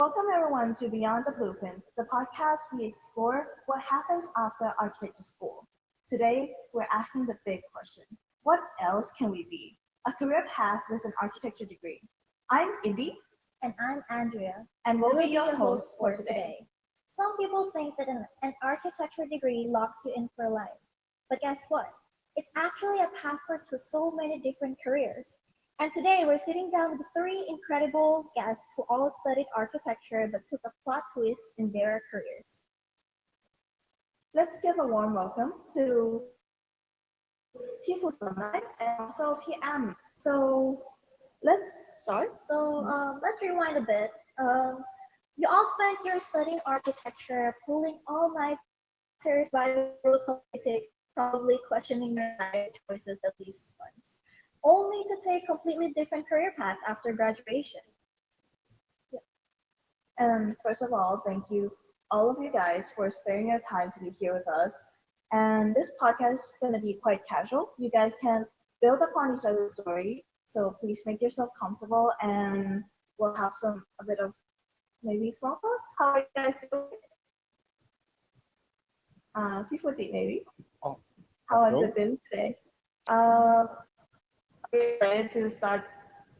Welcome everyone to Beyond the Blueprint, the podcast we explore what happens after architecture school. Today, we're asking the big question. What else can we be? A career path with an architecture degree. I'm Indy. And I'm Andrea. And we'll be your hosts for today. Some people think that an architecture degree locks you in for life. But guess what? It's actually a passport to so many different careers. And today we're sitting down with three incredible guests who all studied architecture but took a plot twist in their careers. Let's give a warm welcome to P Fuji and also PM. So let's start. Let's rewind a bit. You all spent your studying architecture, pulling all-nighters by robotic, probably questioning your life choices at least once, only to take completely different career paths after graduation. And first of all, thank you, all of you guys, for sparing your time to be here with us. And this podcast is going to be quite casual. You guys can build upon each other's story. So please make yourself comfortable and we'll have a bit of maybe small talk. How are you guys doing? P Fuji maybe. Oh, How has it been today? Are you ready to start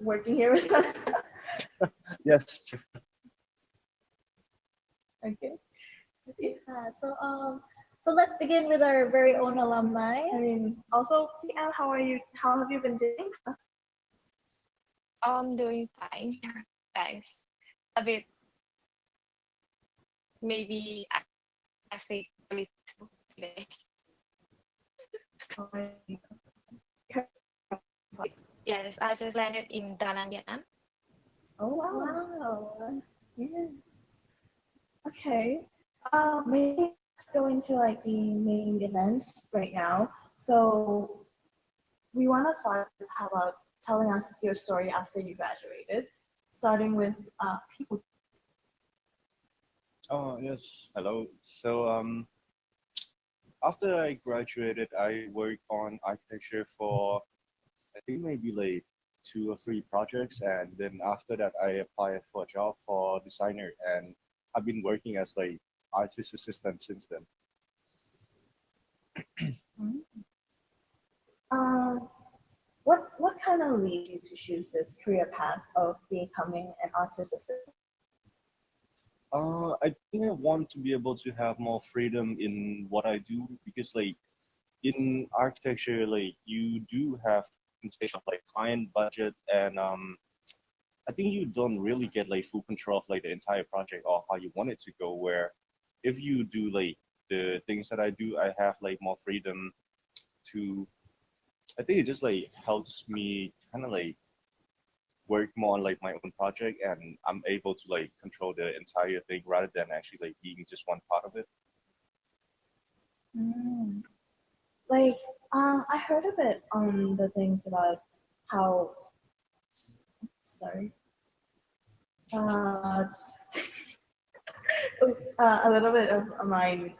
working here with us? yes. Okay. So let's begin with our very own alumni. I mean, also, PM, how are you? How have you been doing? I'm doing fine, guys. A bit, maybe I think a little today. Yes, I just landed in Da Nang, Vietnam. Oh wow. Wow. Yeah. Okay. Maybe let's go into like the main events right now. So we want to start with how about telling us your story after you graduated, starting with people. Oh, yes. Hello. So, after I graduated, I worked on architecture for, I think maybe like 2 or 3 projects. And then after that, I applied for a job for designer. And I've been working as like artist assistant since then. What kind of leads you to choose this career path of becoming an artist assistant? I think I want to be able to have more freedom in what I do because like in architecture, like you do have limitation of like client budget and I think you don't really get like full control of like the entire project or how you want it to go. Where if you do like the things that I do, I have like more freedom to. I think it just like helps me kind of like work more on like my own project, and I'm able to like control the entire thing rather than actually like being just one part of it. Like, I heard a bit on the things about how. Sorry. Oops, a little bit of my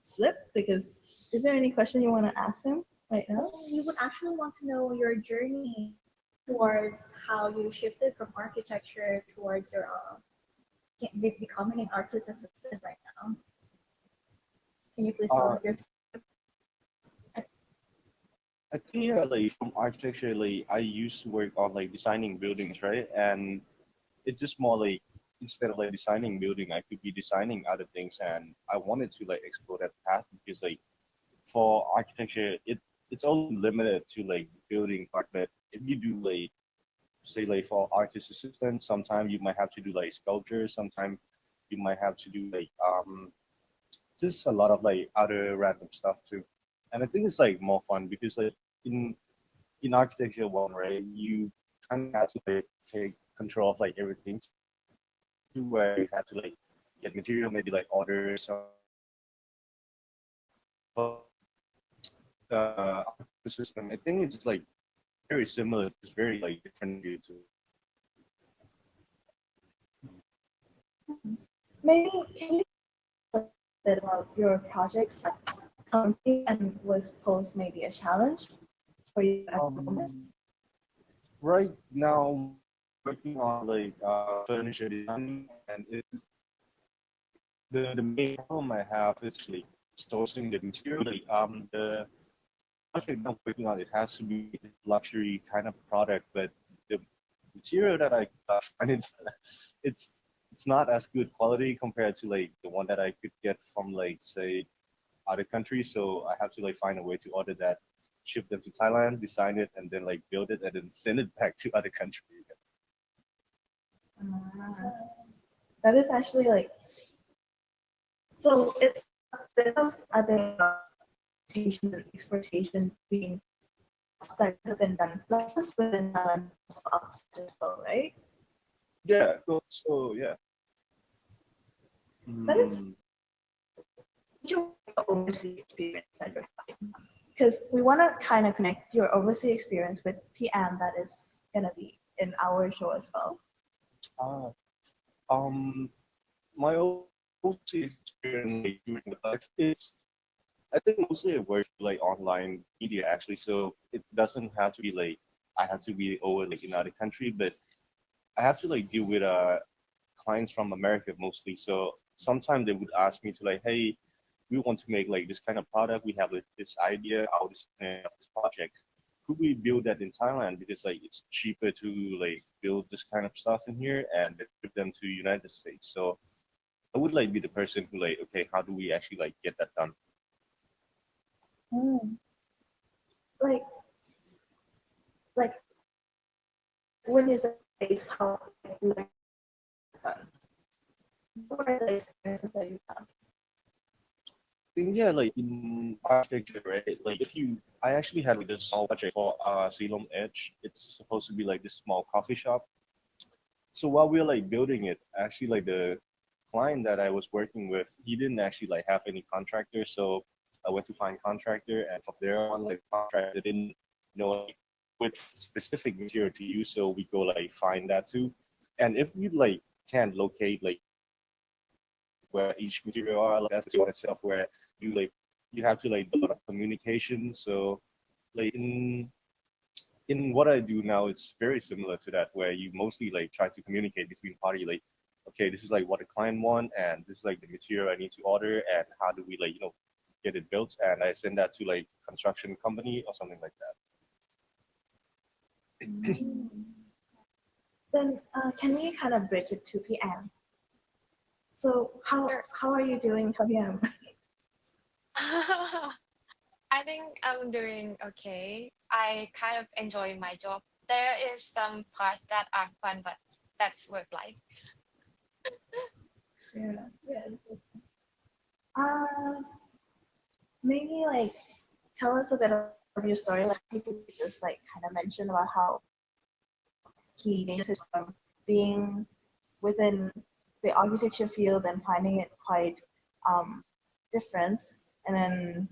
slip because is there any question you want to ask him right now? You would actually want to know your journey towards how you shifted from architecture towards your becoming an artist assistant right now. Can you please tell us your? I think yeah, like from architecture, like I used to work on like designing buildings, right? And it's just more like instead of like designing building, I could be designing other things, and I wanted to like explore that path because like for architecture, it's only limited to like building part. But if you do like say like for artist assistant, sometimes you might have to do like sculpture, sometimes you might have to do like just a lot of like other random stuff too. And I think it's like more fun because like in in architecture one, right, you kind of have to like take control of like everything to where you have to like get material, maybe like order some the system. I think it's like very similar. It's very like different view to. Maybe can you tell us a bit about your projects that company and was posed maybe a challenge for you at the moment? Right now, working on like furniture designing, and the main problem I have is like sourcing the material. Like the project I'm working on, it has to be a luxury kind of product, but the material that I find it's it's not as good quality compared to like the one that I could get from like say other countries. So I have to like find a way to order that, ship them to Thailand, design it, and then like build it and then send it back to other countries. Ah, that is actually like so. It's a bit of other importation and exportation being that could have been done not just within Thailand, but also outside as well, right? Yeah. So yeah. That is Mm, your overseas experience that you're having. Because we want to kind of connect your overseas experience with PM that is going to be in our show as well. ah, um, my overseas experience like, during the life is I think mostly it works like online media actually. So it doesn't have to be like I have to be over like in another country, but I have to like deal with clients from America mostly. So sometimes they would ask me to like, hey, we want to make like this kind of product. We have like, this idea, our design of this project. Could we build that in Thailand? Because like it's cheaper to like build this kind of stuff in here and then ship them to United States. So I would like be the person who like, okay, how do we actually like get that done? Mm. Like, like when you say how you learn that, what are the experiences that you have? Think, yeah, like in architecture, right? Like if you, I actually had like this small project for Salem Edge. It's supposed to be like this small coffee shop. So while we were like building it, actually like the client that I was working with, he didn't actually like have any contractor. So I went to find contractor, and from there on, like contractor didn't know like which specific material to use. So we go like find that too. And if we like can locate like where each material are, like that's the sort of stuff where you like you have to like do a lot of communication. So like in what I do now, it's very similar to that, where you mostly like try to communicate between party, like, okay, this is like what the client want, and this is like the material I need to order, and how do we like get it built, and I send that to like construction company or something like that. Mm. Then can we kind of bridge it to PM? So Sure. how are you doing for PM? I think I'm doing okay. I kind of enjoy my job. There is some parts that are fun, but that's work life. Yeah, yeah. Uh, maybe like tell us a bit of your story. Like people just like kind of mention about how he changes from being within the architecture field and finding it quite um, different, and then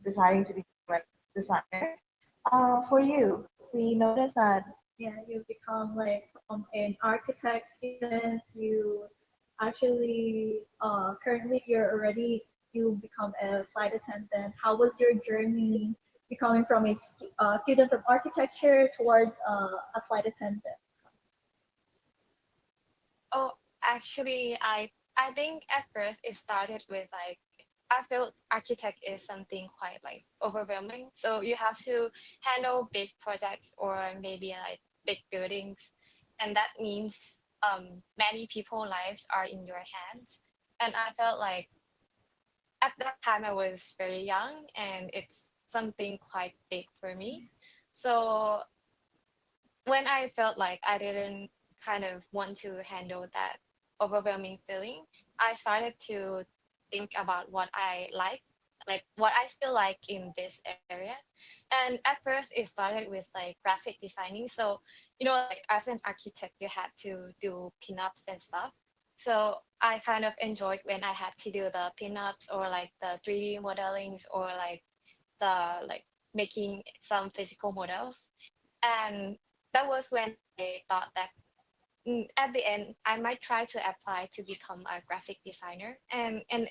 deciding to become a designer. For you, we noticed that Yeah, you become like from an architect student, you actually currently you become a flight attendant. How was your journey becoming from a student of architecture towards a flight attendant? Oh, actually, I think at first it started with like I felt architect is something quite like overwhelming. So you have to handle big projects or maybe like big buildings, and that means many people lives are in your hands. And I felt like at that time I was very young and it's something quite big for me. So when I felt like I didn't kind of want to handle that overwhelming feeling, I started to think about what I like what I still like in this area. And at first, it started with like graphic designing. So, like as an architect, you had to do pinups and stuff. So I kind of enjoyed when I had to do the pinups or like the 3D modelings or like the like making some physical models. And that was when I thought that at the end I might try to apply to become a graphic designer. And an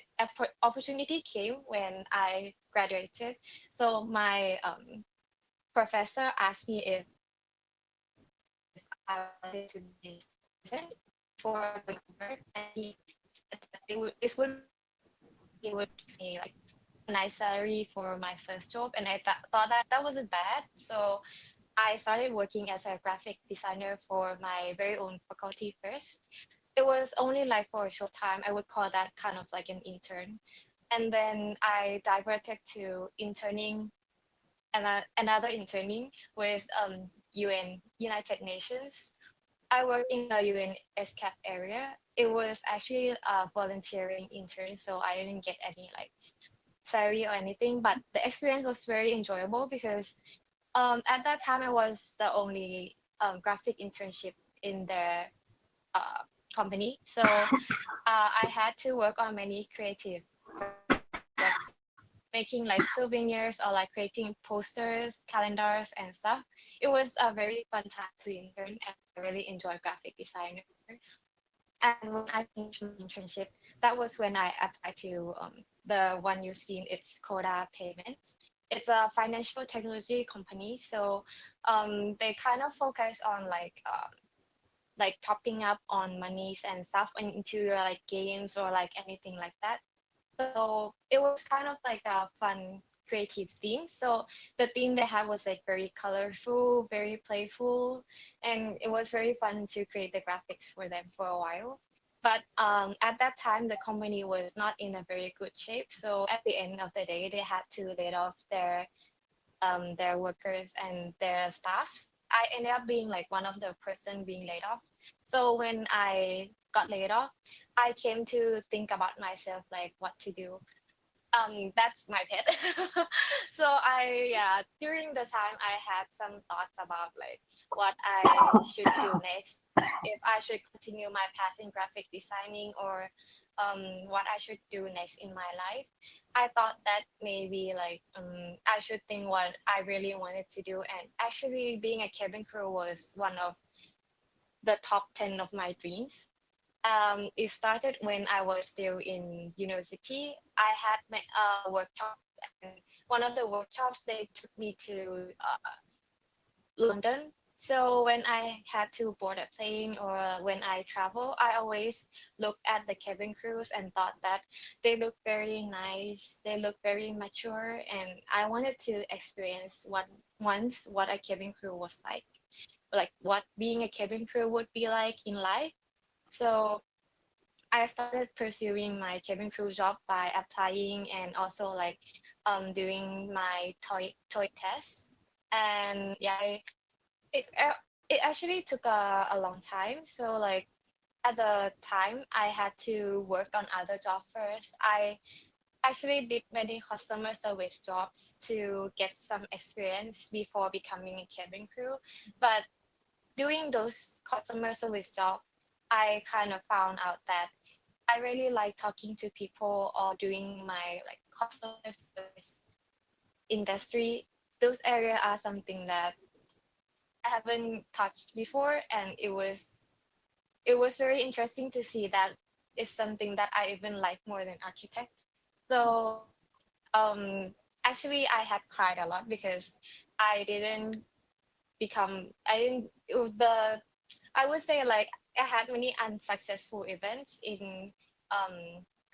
opportunity came when I graduated. So my professor asked me if I wanted to be this person before going over, and he said that this would be he would give me like a nice salary for my first job, and I thought that that wasn't bad. So I started working as a graphic designer for my very own faculty first. It was only like for a short time. I would call that kind of like an intern. And then I diverted to interning and another interning with UN, United Nations. I work in the UN SCAP area. It was actually a volunteering intern, so I didn't get any like salary or anything, but the experience was very enjoyable because at that time I was the only graphic internship in the uh, company. So I had to work on many creative projects, making like souvenirs or like creating posters, calendars, and stuff. It was a very fun time to intern, and I really enjoyed graphic design. And when I finished my internship, that was when I applied to the one you've seen. It's Coda Payments. It's a financial technology company, so they kind of focus on like topping up on monies and stuff into your like games or like anything like that. So it was kind of like a fun creative theme. So the theme they had was like very colorful, very playful, and it was very fun to create the graphics for them for a while. But at that time, the company was not in a very good shape. So at the end of the day, they had to lay off their workers and their staff. I ended up being like one of the person being laid off. So when I got laid off, I came to think about myself like what to do. That's my pet. So yeah, during the time I had some thoughts about like what I should do next, if I should continue my path in graphic designing or what I should do next in my life. I thought that maybe like I should think what I really wanted to do, and actually being a cabin crew was one of the top 10 of my dreams. It started when I was still in university. I had my workshops, and one of the workshops they took me to London. So when I had to board a plane or when I travel, I always look at the cabin crews and thought that they look very nice, they look very mature, and I wanted to experience what a cabin crew was like what being a cabin crew would be like in life. So I started pursuing my cabin crew job by applying and also like doing my toy tests. And yeah, it uh, it actually took a long time. So like at the time I had to work on other jobs first. I actually did many customer service jobs to get some experience before becoming a cabin crew. But doing those customer service jobs, I kind of found out that I really like talking to people or doing my like customer service industry. Those areas are something that I haven't touched before, and it was very interesting to see that it's something that I even like more than architect. So um actually I had cried a lot because I didn't I didn't it was the I would say like I had many unsuccessful events in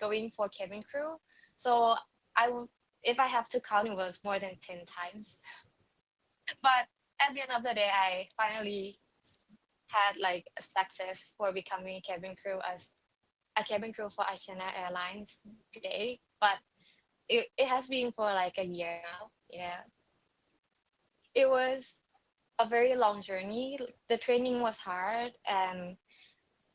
going for cabin crew. So I would if I have to count it was more than 10 times. But at the end of the day I finally had like a success for becoming a cabin crew as a cabin crew for Asiana Airlines today. But it has been for like a year now. Yeah. It was a very long journey. The training was hard and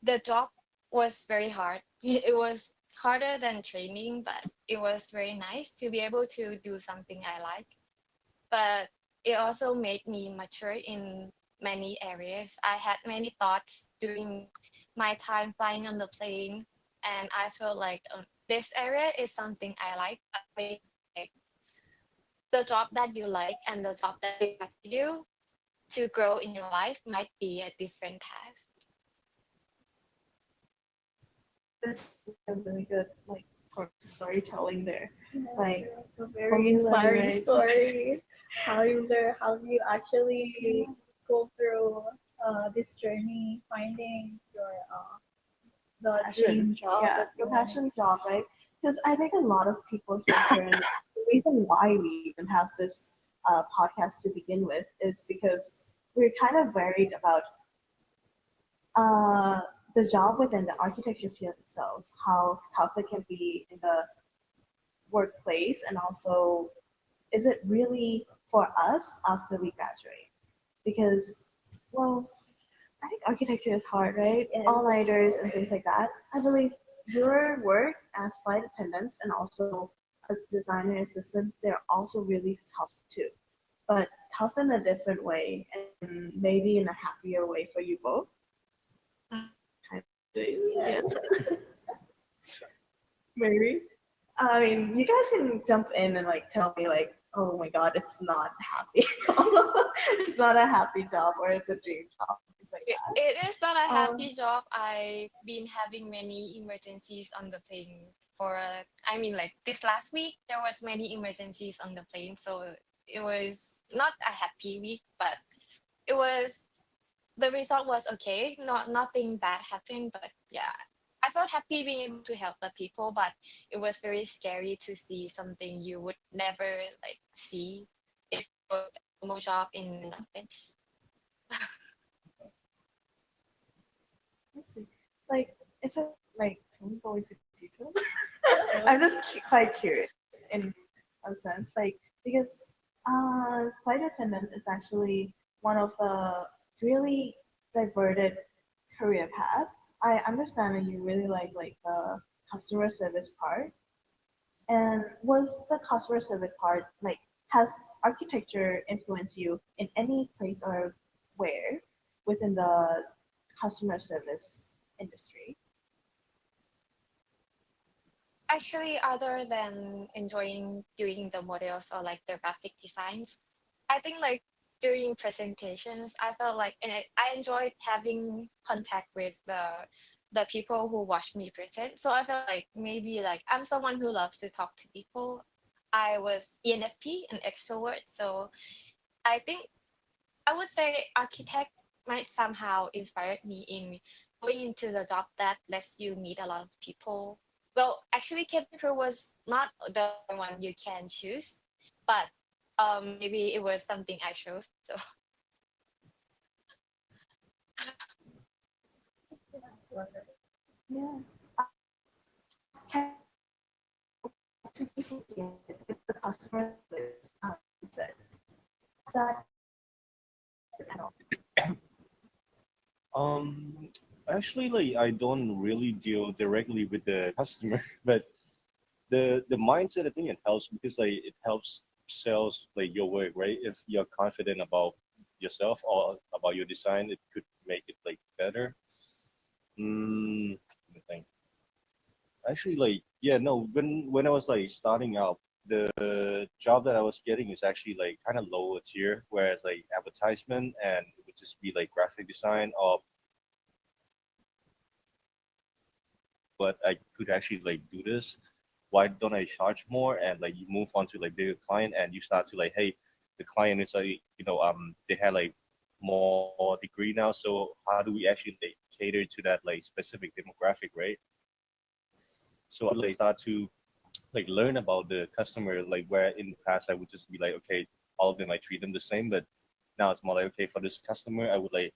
the job was very hard. It was harder than training, but it was very nice to be able to do something I like. But it also made me mature in many areas. I had many thoughts during my time flying on the plane, and I felt like this area is something I like. But maybe like the job that you like and the job that you have to do to grow in your life might be a different path. This is a really good like storytelling there. Yeah, Like it's a for very me, inspiring right. story. How you actually go through this journey finding your the Passion. dream job Yeah, that you your wanted passion to. job, right? Because I think a lot of people here in Korea, the reason why we even have this podcast to begin with is because we're kind of worried about uh, the job within the architecture field itself, how tough it can be in the workplace, and also is it really for us after we graduate? Because, well, I think architecture is hard, right? Yes. All-nighters and things like that. I believe your work as flight attendants and also as designer assistant, they're also really tough too. But tough in a different way and maybe in a happier way for you both. Yeah. Maybe. I mean, you guys can jump in and like tell me like, oh my god, it's not happy. It's not a happy job or it's a dream job. Things like that. It is not a Um, happy job. I've been having many emergencies on the plane for, I mean, like this last week, there was many emergencies on the plane. So it was not a happy week, but it was, the result was okay. Nothing bad happened, but yeah, I felt happy being able to help the people, but it was very scary to see something you would never like see if you worked a normal job in an office. let's see. Like, it's a like. Can we go into detail? I'm just quite curious in a sense, like because flight attendant is actually one of the really diverted career path. I understand that you really like the customer service part. And was the customer service part like has architecture influenced you in any place or where within the customer service industry? Actually, other than enjoying doing the models or like the graphic designs, I think like during presentations, I felt like, and I enjoyed having contact with the people who watch me present. So I felt like maybe like I'm someone who loves to talk to people. I was ENFP, an extrovert, so I think I would say architect might somehow inspired me in going into the job that lets you meet a lot of people. Well, actually, cabin crew was not the one you can choose, but maybe it was something I chose. So Yeah. Can to people with the customer service mindset. Is that at all? Um, Actually, like I don't really deal directly with the customer, but the mindset, I think it helps because like it helps sales like your work, right? If you're confident about yourself or about your design, it could make it like better. Let me think. Actually, like yeah, no. When I was like starting out, the job that I was getting is actually like kind of lower tier, whereas like advertisement and it would just be like graphic design or but I could actually like do this. Why don't I charge more? And like you move on to like bigger client and you start to like, hey, the client is like, they had like more degree now. So how do we actually like cater to that like specific demographic, right? So I like start to like learn about the customer, like where in the past I would just be like, okay, all of them I treat them the same, but now it's more like, okay, for this customer, I would like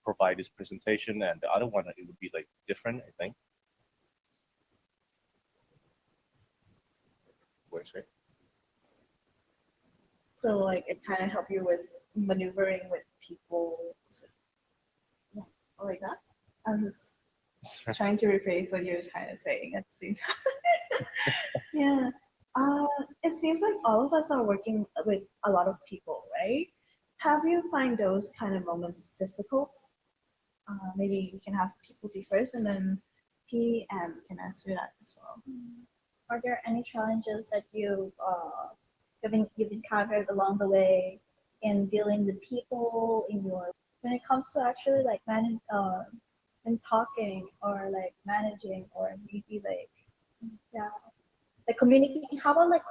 provide this presentation, and the other one it would be like different, I think. Works, right? So like it kind of help you with maneuvering with people. Yeah, like that. I'm just trying to rephrase what you're trying to say at the same time. Yeah. Uh, it seems like all of us are working with a lot of people, right? Have you find those kind of moments difficult? Maybe we can have people do first, and then PM can answer that as well. Are there any challenges that you've encountered along the way in dealing with people in your when it comes to actually like when talking or like managing or maybe like yeah like communicating? How about like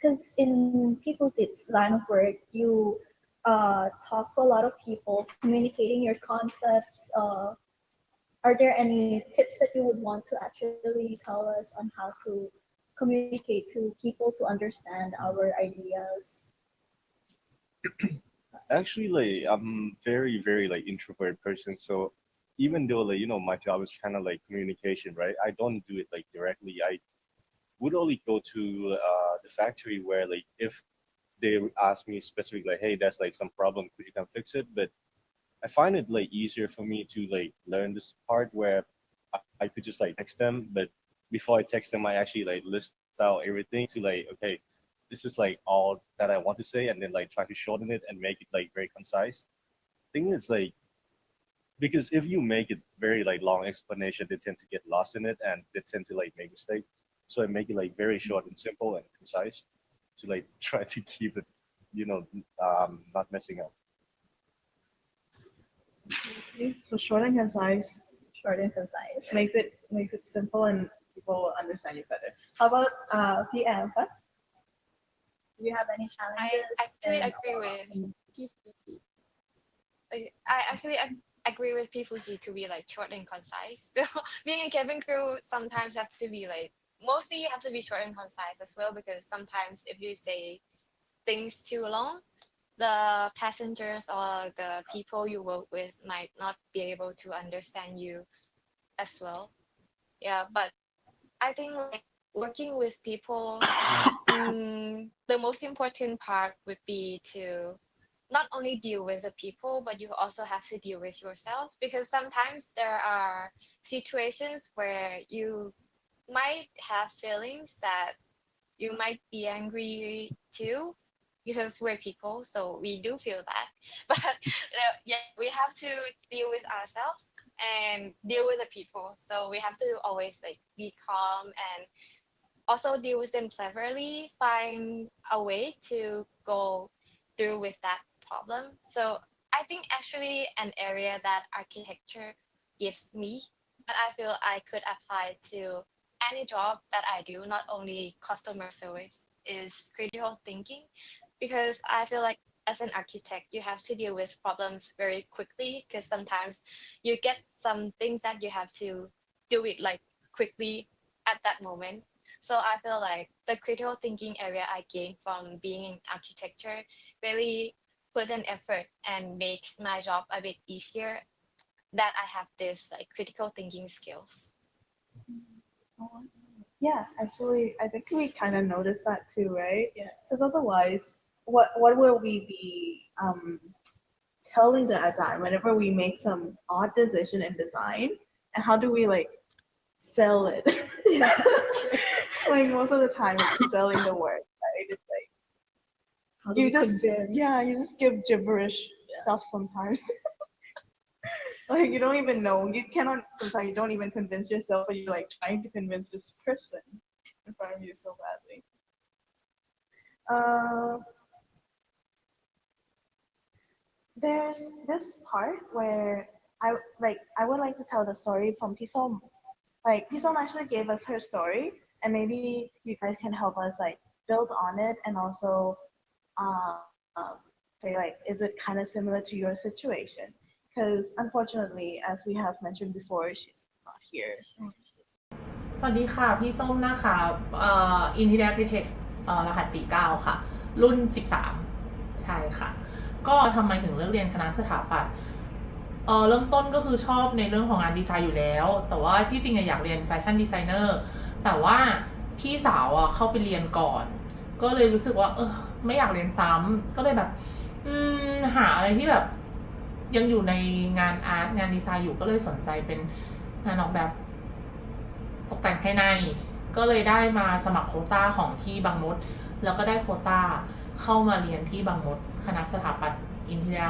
because in people's line of work you talk to a lot of people, communicating your concepts. Are there any tips that you would want to actually tell us on how to communicate to people to understand our ideas? Actually, like I'm very like introvert person, so even though like my job is kind of like communication, right? I don't do it like directly. I would only go to the factory where like if they ask me specifically like, hey, that's like some problem, could you come fix it? But I find it like easier for me to like learn this part where I could just like text them, but before I text them, I actually like list out everything to like, okay, this is like all that I want to say, and then like try to shorten it and make it like very concise. Thing is like because if you make it very like long explanation, they tend to get lost in it and they tend to like make mistakes. So I make it like very short and simple and concise to like try to keep it, you know, not messing up. So short and concise Short and concise. makes it simple and people will understand you better. How about PM? Do you have any I challenges? actually agree with P Fuji. Like, I actually agree with P Fuji to be like short and concise. So being a cabin crew sometimes have to be like mostly you have to be short and concise as well because sometimes if you say things too long, the passengers or the people you work with might not be able to understand you as well. Yeah, but I think like working with people, the most important part would be to not only deal with the people, but you also have to deal with yourself because sometimes there are situations where you might have feelings that you might be angry too because we're people, so we do feel that. But yeah, we have to deal with ourselves and deal with the people. So we have to always like be calm and also deal with them cleverly, find a way to go through with that problem. So I think actually an area that architecture gives me that I feel I could apply to any job that I do, not only customer service, is critical thinking. Because I feel like as an architect, you have to deal with problems very quickly because sometimes you get some things that you have to do it like quickly at that moment. So I feel like the critical thinking area I gained from being in architecture really put an effort and makes my job a bit easier that I have this like critical thinking skills. Yeah, actually, I think we kind of noticed that too, right? Yeah. Because otherwise, what will we be telling the design whenever we make some odd decision in design, and how do we like sell it? Like most of the time, it's selling the work, right? It's like How do you we just convince? yeah, you just give gibberish stuff sometimes. Like you don't even know. You cannot. Sometimes you don't even convince yourself, and you're like trying to convince this person in front of you so badly. Uh, there's this part where I would like to tell the story from Pisom. Like Pisom actually gave us her story, and maybe you guys can help us like build on it, and also say like, is it kind of similar to your situation? Because unfortunately, as we have mentioned before, she's not here. สวัสดีค่ะพี่ส้มนะคะอินทีเรียอาร์คิเทครหัส49ค่ะรุ่น13ใช่ค่ะก็ทำไมถึงเลือกเรียนคณะสถาปัตย์เริ่มต้นก็คือชอบในเรื่องของงานดีไซน์อยู่แล้วแต่ว่าที่จริงอยากเรียนแฟชั่นดีไซเนอร์แต่ว่าพี่สาวเข้าไปเรียนก่อนก็เลยรู้สึกว่าไม่อยากเรียนซ้ำก็เลยแบบหาอะไรที่แบบยังอยู่ในงานอาร์ตงานดีไซน์อยู่ก็เลยสนใจเป็นงานออกแบบตกแต่งภายในก็เลยได้มาสมัครโควต้าของที่บางมดแล้วก็ได้โควต้าเข้ามาเรียนที่บางมดคณะสถาปัตย์อินทีเรีย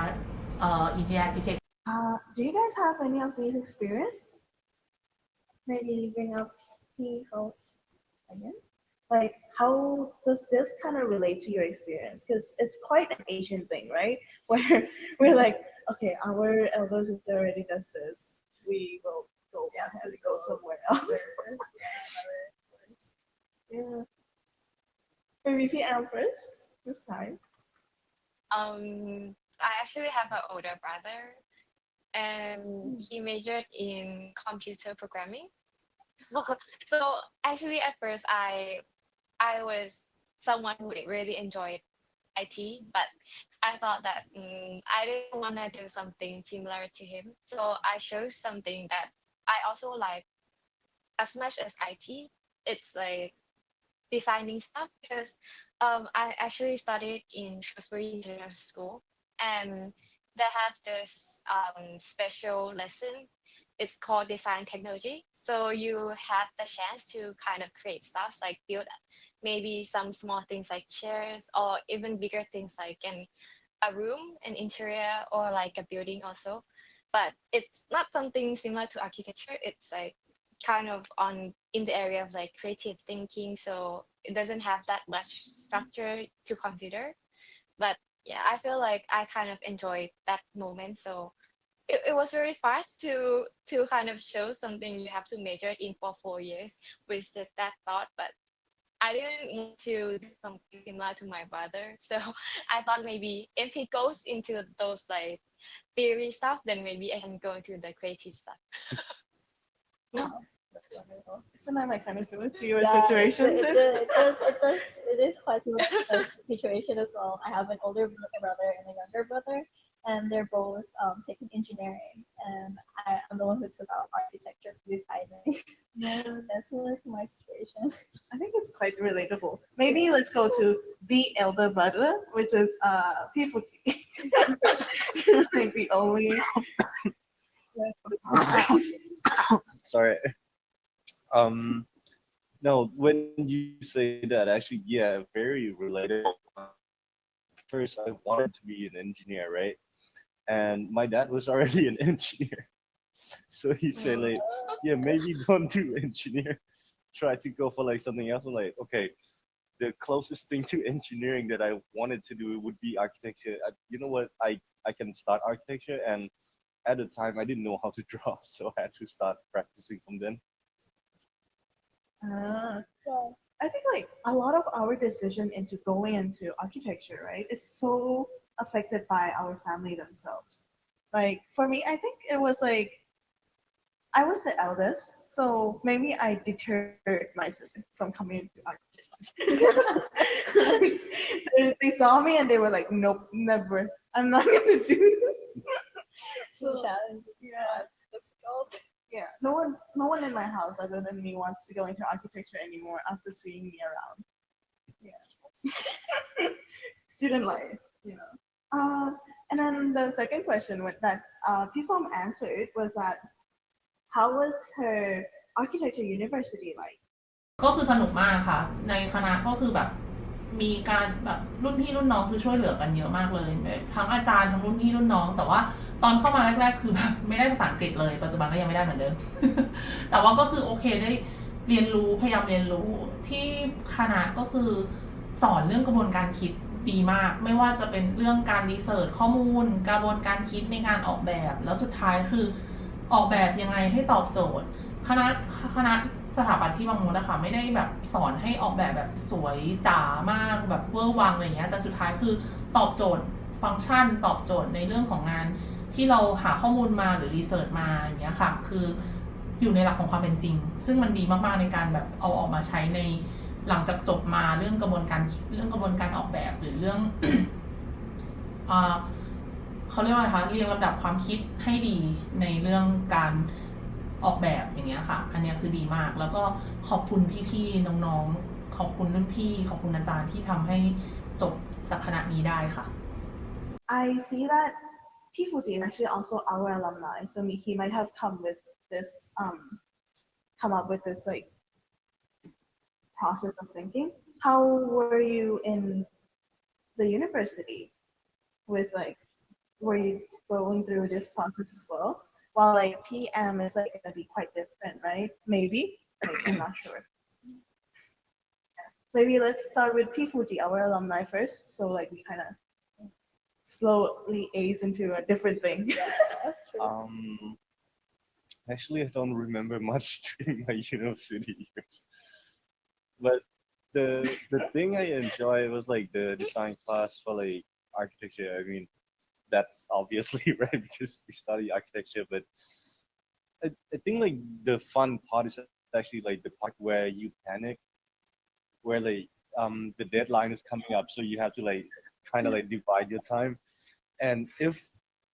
อาร์คิเทค Do you guys have any of these experience? Maybe bring up the hope again. Like, how does this kind of relate to your experience? Because it's quite an Asian thing, right? Where we're like, okay, our elder sister already does this. We will go ahead and go somewhere else. Yeah. Maybe PM first this time. I actually have an older brother, and he majored in computer programming. So actually, at first, I was someone who really enjoyed IT, but I thought that I didn't want to do something similar to him. So I chose something that I also like as much as IT. It's like designing stuff because I actually studied in Shrewsbury International School, and they have this special lesson. It's called design technology. So you have the chance to kind of create stuff like build maybe some small things like chairs or even bigger things like a room, an interior, or like a building also. But it's not something similar to architecture. It's like kind of on in the area of like creative thinking. So it doesn't have that much structure to consider. But yeah, I feel like I kind of enjoyed that moment. So it was very fast to kind of show something you have to major in for 4 years with just that thought. But I didn't want to do something similar to my brother. So I thought maybe if he goes into those like theory stuff, then maybe I can go into the creative stuff. Wonderful. Isn't that like kind of similar to your Yeah, situation? it is quite similar to the situation as well. I have an older brother and a younger brother, and they're both taking engineering, and I'm the one who took out architecture designing. Yeah, That's similar to my situation. I think it's quite relatable. Maybe let's go to the elder brother, which is P Fuji. Like the only. Sorry. No, when you say that, actually, yeah, very relatable. First, I wanted to be an engineer, right? And my dad was already an engineer. So he said, like, yeah, maybe don't do engineer. Try to go for like something else. I'm like, okay, the closest thing to engineering that I wanted to do would be architecture. You know what? I can start architecture, and at the time I didn't know how to draw, so I had to start practicing from then. Uh, Yeah. I think like a lot of our decision into going into architecture, right, is so affected by our family themselves. Like for me, I think it was like I was the eldest, so maybe I deterred my sister from coming into architecture. Like, they saw me and they were like, "Nope, never. I'm not gonna do this." So yeah, Difficult. yeah. No one in my house other than me wants to go into architecture anymore after seeing me around. Yes. Student life, you know. And then the second question that Pisom answered was that how was her architecture university like? ก็คือสนุกมากค่ะในคณะก็คือแบบมีการแบบรุ่นพี่รุ่นน้องคือช่วยเหลือกันเยอะมากเลยทั้งอาจารย์ทั้งรุ่นพี่รุ่นน้องแต่ว่าตอนเข้ามาแรกๆคือแบบไม่ได้ภาษาอังกฤษเลยปัจจุบันก็ยังไม่ได้เหมือนเดิม แต่ว่าก็คือโอเคได้เรียนรู้พยายามเรียนรู้ที่คณะก็คือสอนเรื่องกระบวนการคิดดีมากไม่ว่าจะเป็นเรื่องการรีเสิร์ชข้อมูลกระบวนการคิดในการออกแบบแล้วสุดท้ายคือออกแบบยังไงให้ตอบโจทย์คณะสถาปัตย์ที่บางมดนะคะไม่ได้แบบสอนให้ออกแบบแบบสวยจ๋ามากแบบเวอร์วังอะไรเงี้ยแต่สุดท้ายคือตอบโจทย์ฟังก์ชันตอบโจทย์ในเรื่องของงานที่เราหาข้อมูลมาหรือรีเสิร์ชมาอย่างเงี้ยค่ะคืออยู่ในหลักของความเป็นจริงซึ่งมันดีมากๆในการแบบเอาออกมาใช้ในหลังจากจบมาเรื่องกระบวนการคิดเรื่องกระบวนการออกแบบหรือเรื่อง เขาเรียกว่าอะไรคะเรียงลำดับความคิดให้ดีในเรื่องการออกแบบอย่างเงี้ยค่ะอันนี้คือดีมากแล้วก็ขอบคุณพี่ๆน้องๆขอบคุณรุ่นพี่ขอบคุณอาจารย์ที่ทำให้จบจากคณะนี้ได้ค่ะ I see that P Fuji is actually also our alumni, so he might have come up with this like process of thinking. How were you in the university with like were you going through this process as well? While like PM is like gonna be quite different, right? Maybe. Like, I'm not sure. Yeah. Maybe let's start with P Fuji, our alumni first. So like we kind of slowly ace into a different thing. Yeah, that's true. Actually, I don't remember much during my university years. But the thing I enjoy was like the design class for like architecture. I mean, that's obviously right because we study architecture, but I think like the fun part is actually like the part where you panic, where like the deadline is coming up, so you have to like kind of like divide your time. And if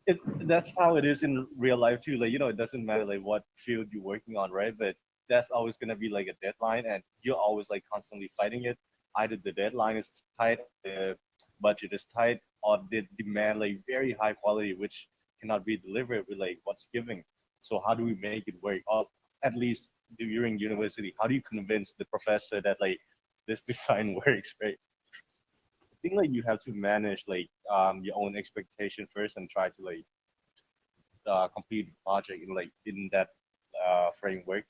it that's how it is in real life too. Like it doesn't matter like what field you're working on, right? But that's always gonna be like a deadline, and you're always like constantly fighting it. Either the deadline is tight, the budget is tight, or they demand like very high quality, which cannot be delivered with like what's given. So how do we make it work? Or at least during university, how do you convince the professor that like this design works, right? I think like you have to manage like your own expectation first and try to like complete the project in that framework.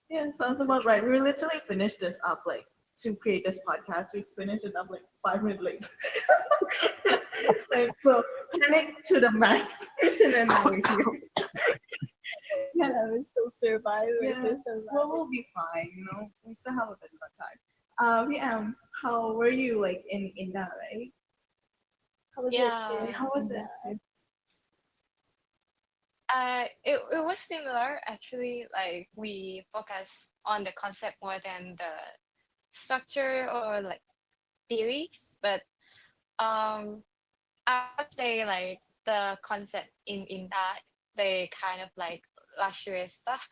Yeah, sounds about right. We literally finished this up like to create this podcast. We finished it up like 5 minutes late. Like so panic to the max. And then now we're here. Yeah, we're still surviving. Yeah. Well, we'll be fine, we still have a bit of time. Yeah, how were you like in that, right? How was your experience? How was it? It was similar actually. Like we focus on the concept more than the structure or like theories, but I would say like the concept in that they kind of like luxurious stuff.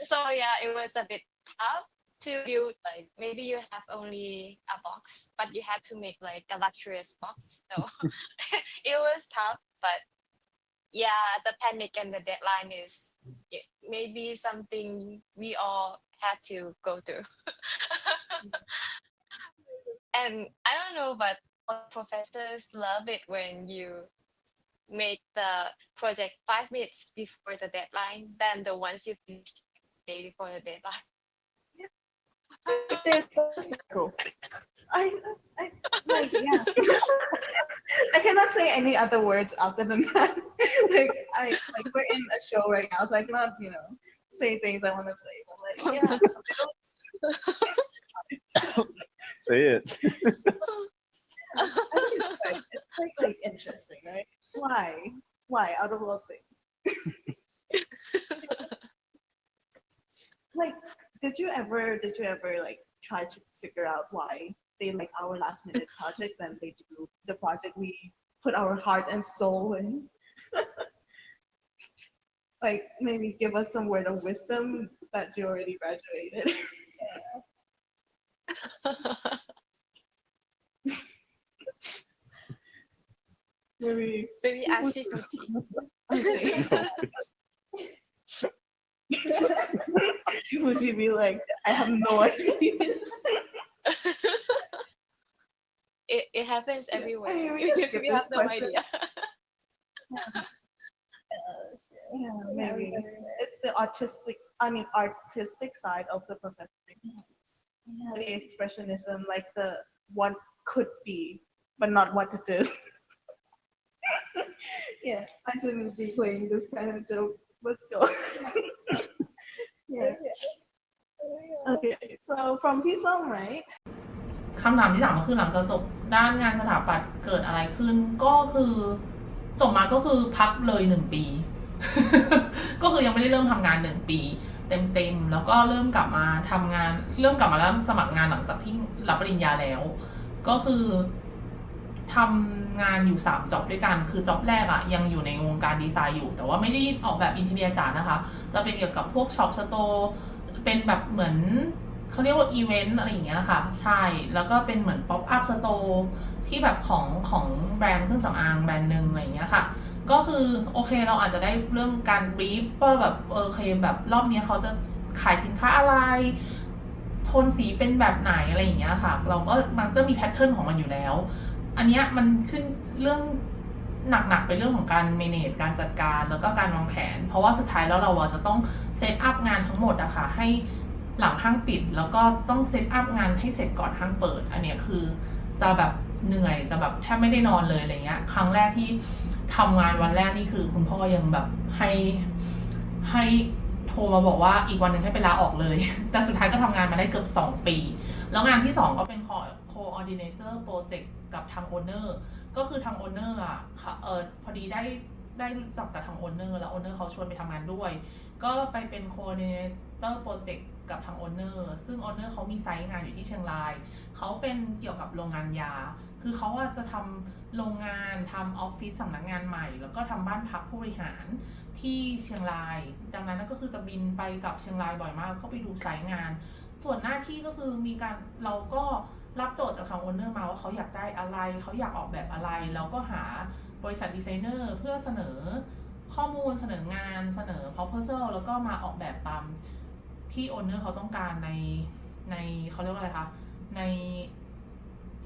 So yeah, it was a bit tough to build. Like maybe you have only a box, but you had to make like a luxurious box. So it was tough, but yeah, the panic and the deadline is maybe something we all had to go through. And I don't know, but professors love it when you make the project 5 minutes before the deadline than the ones you finish the day before the deadline. There's so cycle. I like yeah. I cannot say any other words other than that. Like we're in a show right now, so I cannot say things I want to say. But like yeah. Say it. I think it's quite like interesting, right? Why out of all things? Like, did you ever like try to figure out why they like our last minute project than they do the project we put our heart and soul in? Like maybe give us some word of wisdom that you already graduated. Maybe ask P Fuji. okay. Would you be like, I have no idea. It happens everywhere. I mean, we can skip We this have no question. idea. Yeah, maybe it's the artistic side of the profession. Yeah, the expressionism, like the what could be, but not what it is. Yeah, I shouldn't be playing this kind of joke. Let's go. Yeah. Okay, so from P-Som, right? คำถามที่3ก็คือหลังจากจบด้านงานสถาปัตย์เกิดอะไรขึ้นก็คือจบมาก็คือพักเลย1 ปี ก็คือยังไม่ได้เริ่มทำงาน1 ปีเต็มๆแล้วก็เริ่มกลับมาทำงานเริ่มกลับมาแล้วสมัครงานหลังจากที่รับปริญญาแล้วก็คือทำงานอยู่3จ็อบด้วยกันคือจ็อบแรกอะยังอยู่ในวงการดีไซน์อยู่แต่ว่าไม่ได้ออกแบบอินทีเรียจ๋านะคะจะเป็นเกี่ยวกับพวกช็อปสโตร์เป็นแบบเหมือนเขาเรียกว่าอีเวนต์อะไรอย่างเงี้ยค่ะใช่แล้วก็เป็นเหมือนป๊อปอัพสโตร์ที่แบบของแบรนด์เครื่องสำอางแบรนด์นึงอะไรอย่างเงี้ยค่ะก็คือโอเคเราอาจจะได้เรื่องการบรีฟว่าแบบโอเคแบบรอบนี้เขาจะขายสินค้าอะไรโทนสีเป็นแบบไหนอะไรอย่างเงี้ยค่ะเราก็มันจะมีแพทเทิร์นของมันอยู่แล้วอันเนี้ยมันขึ้นเรื่องหนักๆไปเรื่องของการเมเนจการจัดการแล้วก็การวางแผนเพราะว่าสุดท้ายแล้วเราจะต้องเซตอัพงานทั้งหมดอะค่ะให้หลังห้างปิดแล้วก็ต้องเซตอัพงานให้เสร็จก่อนห้างเปิดอันเนี้ยคือจะแบบเหนื่อยจะแบบแทบไม่ได้นอนเลยอะไรเงี้ยครั้งแรกที่ทำงานวันแรกนี่คือคุณพ่อยังแบบให้โท รมาบอกว่าอีกวันหนึ่งให้ไปลาออกเลย แต่สุดท้ายก็ทำงานมาได้เกือบ2 ปี แล้วงานที่2ก็เป็น coordinator project กับทาง owner ก็คือทาง owner อ่ะพอดีได้รู้จักกับทาง owner แล้ว owner เขาชวนไปทำงานด้วย ก็ไปเป็น coordinator project กับทาง owner ซึ่ง owner เขามีไซต์งานอยู่ที่เชียงรายเขาเป็นเกี่ยวกับโรงงานยาคือเขาจะทำโรงงานทำออฟฟิศสำนักงานใหม่แล้วก็ทำบ้านพักผู้บริหารที่เชียงรายดังนั้นก็คือจะบินไปกับเชียงรายบ่อยมากแล้วก็ไปดูไซต์งานส่วนหน้าที่ก็คือมีการเราก็รับโจทย์จากทางโอนเนอร์มาว่าเขาอยากได้อะไรเขาอยากออกแบบอะไรเราก็หาบริษัทดีไซเนอร์เพื่อเสนอข้อมูลเสนองานเสนอ proposal แล้วก็มาออกแบบตามที่โอนเนอร์เขาต้องการในเขาเรียกว่าอะไรคะใน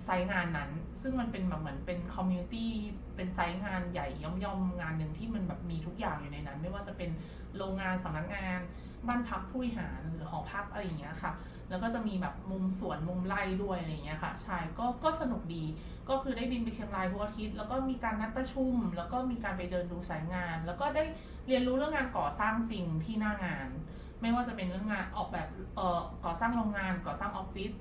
ไซต์งานนั้นซึ่งมันเป็นแบบเหมือนเป็นคอมมูนิตี้เป็นไซต์งานใหญ่ย่อมงานหนึ่งที่มันแบบมีทุกอย่างอยู่ในนั้นไม่ว่าจะเป็นโรงงานสำนักงานบ้านพักผู้บริหารหรือหอพักอะไรอย่างเงี้ยค่ะแล้วก็จะมีแบบมุมสวนมุมไร่ด้วยอะไรอย่างเงี้ยค่ะใช่ก็สนุกดีก็คือได้บินไปเชียงรายทุกอาทิตย์แล้วก็มีการนัดประชุมแล้วก็มีการไปเดินดูสายงานแล้วก็ได้เรียนรู้เรื่องงานก่อสร้างจริงที่หน้างานไม่ว่าจะเป็นเรื่องงานออกแบบก่อสร้างโรงงานก่อสร้างออฟฟิศ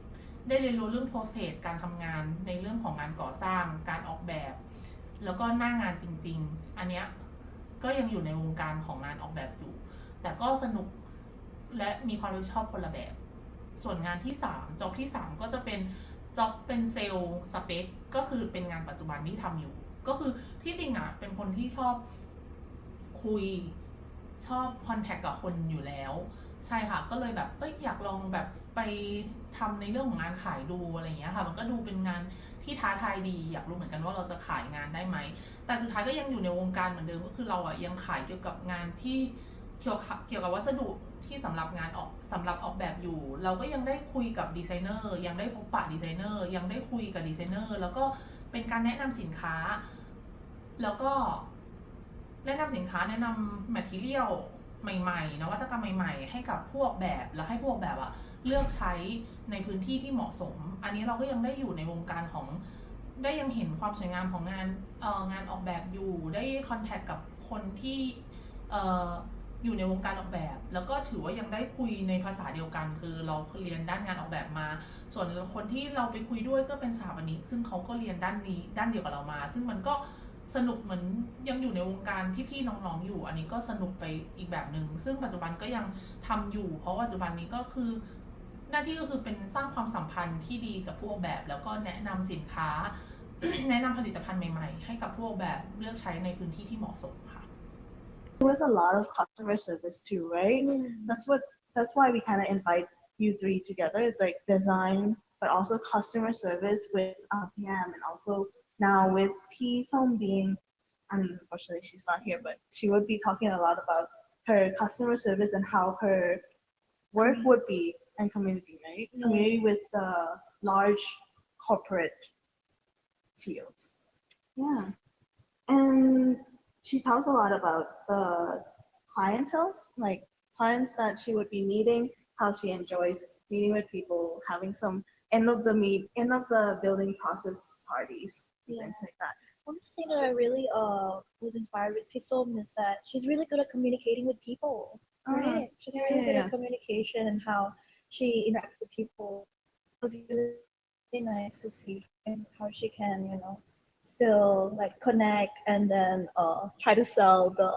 ได้เรียนรู้เรื่อง process การทำงานในเรื่องของงานก่อสร้างการออกแบบแล้วก็หน้างานจริงๆอันเนี้ยก็ยังอยู่ในวงการของงานออกแบบอยู่แต่ก็สนุกและมีความรับผิดชอบคนละแบบส่วนงานที่3จ็อบที่3ก็จะเป็นจ็อบเป็นเซลล์สเปคก็คือเป็นงานปัจจุบันที่ทำอยู่ก็คือที่จริงอ่ะเป็นคนที่ชอบคุยชอบคอนแทคกับคนอยู่แล้วใช่ค่ะก็เลยแบบอยากลองแบบไปทำในเรื่องของงานขายดูอะไรอย่างเงี้ยค่ะมันก็ดูเป็นงานที่ท้าทายดีอยากรู้เหมือนกันว่าเราจะขายงานได้ไหมแต่สุดท้ายก็ยังอยู่ในวงการเหมือนเดิมก็คือเราอ่ะยังขายเกี่ยวกับงานที่เกี่ยวกับวัสดุที่สำหรับออกแบบอยู่เราก็ยังได้คุยกับดีไซเนอร์ยังได้พบปะดีไซเนอร์ยังได้คุยกับดีไซเนอร์แล้วก็เป็นการแนะนำสินค้าแล้วก็แนะนำสินค้าแนะนำแมททีเรียลใหม่ๆนวัตกรรมใหม่ๆให้กับผู้ออกแบบแล้วให้ผู้ออกแบบอะเลือกใช้ในพื้นที่ที่เหมาะสมอันนี้เราก็ยังได้อยู่ในวงการของได้ยังเห็นความสวยงามของงานออกแบบอยู่ได้คอนแทคกับคนที่อยู่ในวงการออกแบบแล้วก็ถือว่ายังได้คุยในภาษาเดียวกันคือเราเรียนด้านงานออกแบบมาส่วนคนที่เราไปคุยด้วยก็เป็นสถาปนิกซึ่งเขาก็เรียนด้านนี้ด้านเดียวกับเรามาซึ่งมันก็สนุกเหมือนยังอยู่ในวงการพี่ๆน้องๆอยู่อันนี้ก็สนุกไปอีกแบบหนึ่งซึ่งปัจจุบันก็ยังทำอยู่เพราะปัจจุบันนี้ก็คือหน้าที่ก็คือเป็นสร้างความสัมพันธ์ที่ดีกับผู้ออกแบบแล้วก็แนะนำสินค้า แนะนำผลิตภัณฑ์ใหม่ๆให้กับผู้ออกแบบเลือกใช้ในพื้นที่ที่เหมาะสมค่ะThere was a lot of customer service too, right? That's why we kind of invite you three together. It's like design, but also customer service with PM, and also now with P Som being, I mean, unfortunately she's not here, but she would be talking a lot about her customer service and how her work would be and community, right? Community with the large corporate fields. Yeah, and she talks a lot about the clientele, like clients that she would be meeting, how she enjoys meeting with people, having some end of the building process parties, things like that. One thing that I really was inspired with Pisom is that she's really good at communicating with people. Right? She's really good at communication and how she interacts with people. It was really nice to see how she can, still like connect and then try to sell the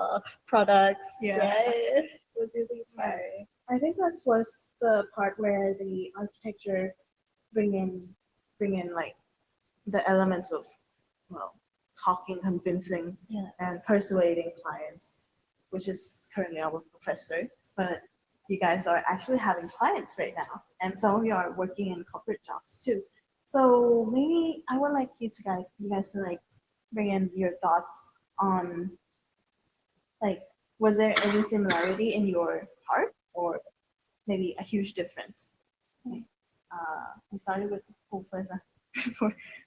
products. Yeah. Right? It was really inspiring. I think that was the part where the architecture bring in like the elements of talking, convincing, and persuading clients, which is currently our professor. But you guys are actually having clients right now, and some of you are working in corporate jobs too. So maybe I would like you guys to like bring in your thoughts on like, was there any similarity in your part or maybe a huge difference? Okay. We started with who first?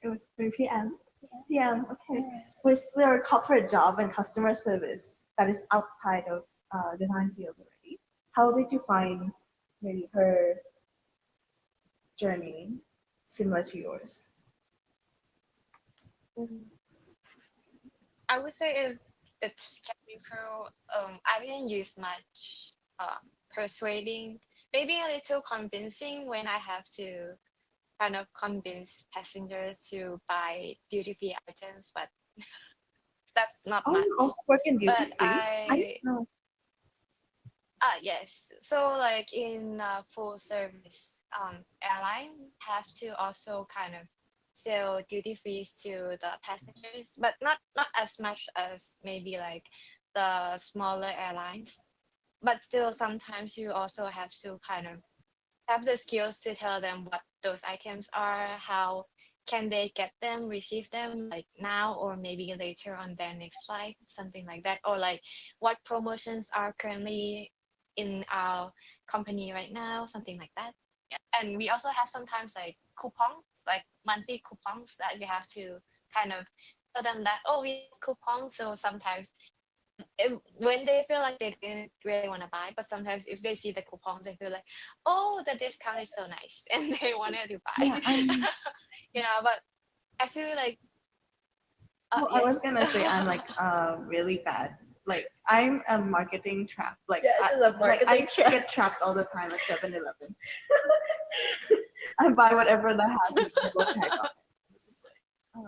It was 3 p.m. Yeah. Okay. With their corporate job and customer service that is outside of design field already, how did you find maybe her journey similar to yours? I would say it's chemical. I didn't use much persuading, maybe a little convincing when I have to kind of convince passengers to buy duty free items, but that's not Oh, much. you also work in duty But free? I didn't know. yes. So like in full service airline have to also kind of sell duty free to the passengers, but not as much as maybe like the smaller airlines. But still, sometimes you also have to kind of have the skills to tell them what those items are, how can they get them, receive them like now or maybe later on their next flight, something like that, or like what promotions are currently in our company right now, something like that. Yeah. And we also have sometimes like coupons, like monthly coupons that we have to kind of tell them that, oh, we have coupons. So sometimes when they feel like they didn't really want to buy, but sometimes if they see the coupons, they feel like, oh, the discount is so nice, and they wanted to Yeah, buy. I'm. Yeah, but actually, like, Well, I was yes, gonna say I'm like really bad. Like I'm a marketing trap. Like Yeah, she's a like I marketing trap. get trapped all the time at 7-Eleven. I buy whatever that has a yellow tag on it. It's just like,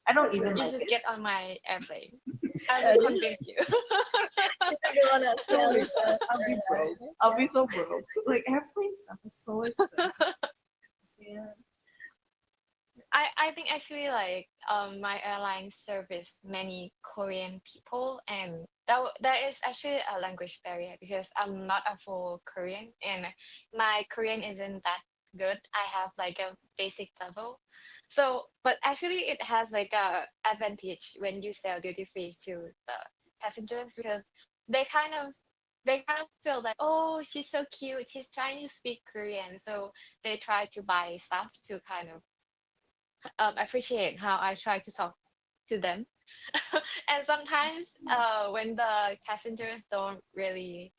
I don't even you like should it. get on my airplane. I Yeah, will you convince you. should want to Don't sell do it. that. I'll be broke. I'll be so broke. Like airplane stuff is so expensive. Yeah. I think actually like my airline service many Korean people, and that is actually a language barrier because I'm not a full Korean and my Korean isn't that good. I have like a basic level. So but actually it has like a advantage when you sell duty free to the passengers because they kind of they kind of feel like, oh, she's so cute, she's trying to speak Korean, so they try to buy stuff to kind of appreciate how I try to talk to them. And sometimes when the passengers don't really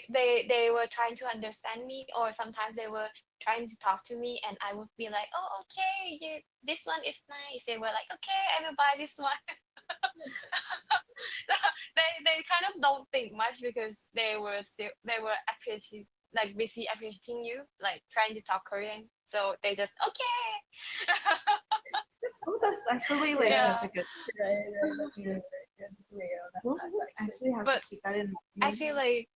they were trying to understand me, or sometimes they were trying to talk to me and I would be like, oh, okay, this one is nice. They were like, okay, I will buy this one. They kind of don't think much because they were appreciating, like busy appreciating you, like trying to talk Korean, so they just okay. Oh, that's actually like Yeah, such a good. Right, that's Yeah. very, very good. We'll actually have to but keep that in I mind. feel like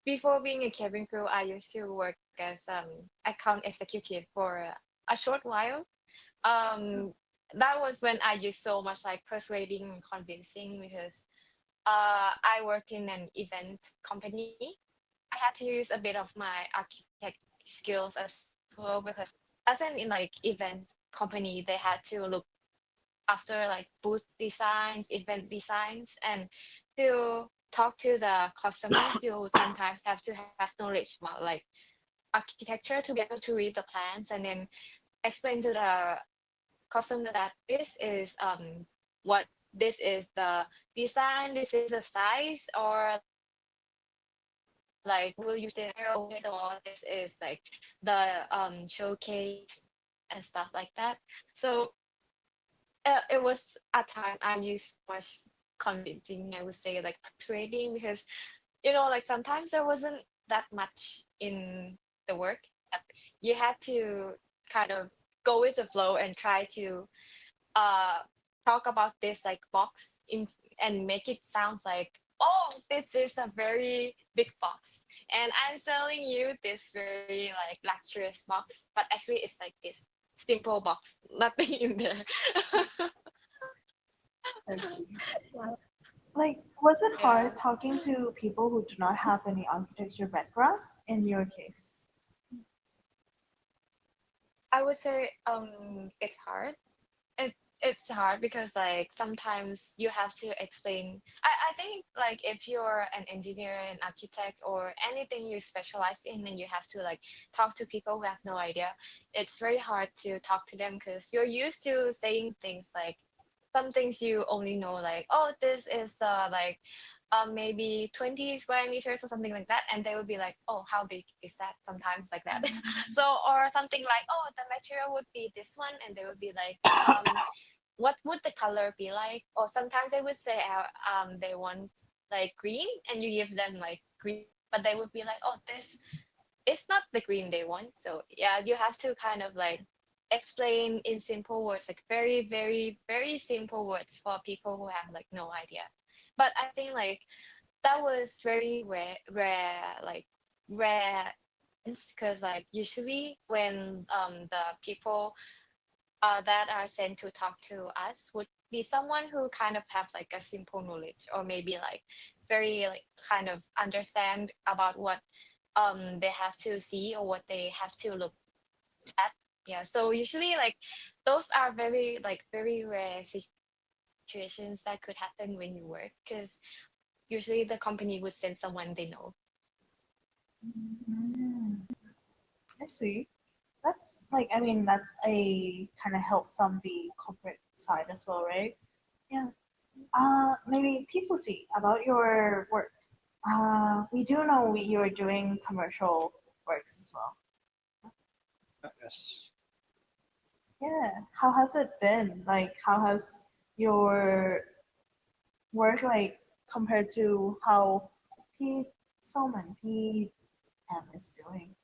before being a cabin crew, I used to work as account executive for a short while. Um, that was when I used so much like persuading and convincing because I worked in an event company. I had to use a bit of my architect skills as well because as an in like event company, they had to look after like booth designs, event designs, and to talk to the customers, you sometimes have to have knowledge about like architecture to be able to read the plans and then explain to the customer that this is what this is the design, this is the size, or like we'll use the arrow, or this is like the showcase and stuff like that. So it was a time I used much convincing, I would say, like persuading, because like sometimes there wasn't that much in the work. But you had to kind of go with the flow and try to uh talk about this like box in and make it sounds like, oh, this is a very big box and I'm selling you this very like luxurious box, but actually it's like this simple box, nothing in there. I see. Like, was it Yeah, hard talking to people who do not have any architecture background in your case? I would say it's hard. It's hard because like sometimes you have to explain. I think like if you're an engineer, an architect, or anything you specialize in and you have to like talk to people who have no idea, it's very hard to talk to them because you're used to saying things like some things you only know, like, oh, this is the like maybe 20 square meters or something like that, and they would be like, oh, how big is that, sometimes like that. So or something like, oh, the material would be this one, and they would be like, what would the color be like, or sometimes they would say they want like green and you give them like green, but they would be like, oh, this it's not the green they want. So yeah, you have to kind of like explain in simple words, like very, very, very simple words for people who have like no idea. But I think like that was very rare, because like usually when the people that are sent to talk to us would be someone who kind of have like a simple knowledge, or maybe like very like kind of understand about what they have to see or what they have to look at. Yeah, so usually like those are very like very rare situations that could happen when you work, because usually the company would send someone they know. Mm, I see. That's like, I mean, that's a kind of help from the corporate side as well, right? Yeah. Maybe P Fuji, about your work. We do know you're doing commercial works as well. Yes. Yeah. How has it been? Like, how has your work like compared to how P Solman, P M is doing?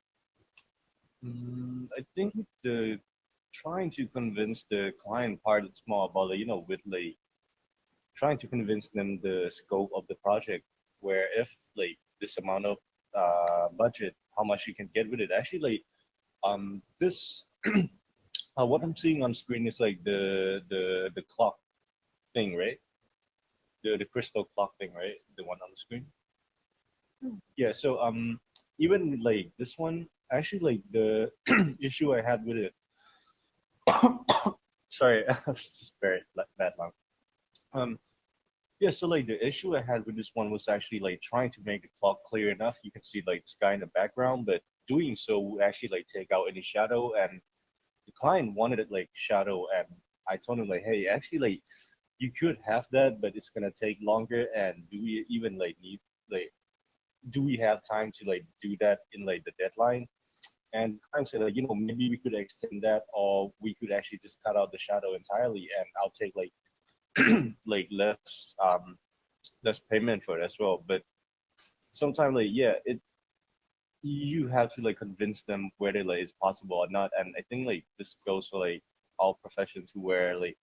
I think the trying to convince the client part is more about like, with like trying to convince them the scope of the project, where if like this amount of budget, how much you can get with it. Actually, like this what I'm seeing on screen is like the clock thing, right? The crystal clock thing, right? The one on the screen. Hmm. Yeah. So even like this one, actually like the issue I had with it. Sorry, I was just very bad long. Um, Yeah, so like the issue I had with this one was actually like trying to make the clock clear enough. You can see like the sky in the background, but doing so would actually like take out any shadow. And the client wanted it like shadow, and I told him like, hey, actually like you could have that, but it's gonna take longer. And do we even like need like do we have time to like do that in like the deadline? And the client said like, maybe we could extend that, or we could actually just cut out the shadow entirely, and I'll take like like less payment for it as well. But sometimes like yeah, it you have to like convince them whether like it's possible or not. And I think like this goes for like all professions where like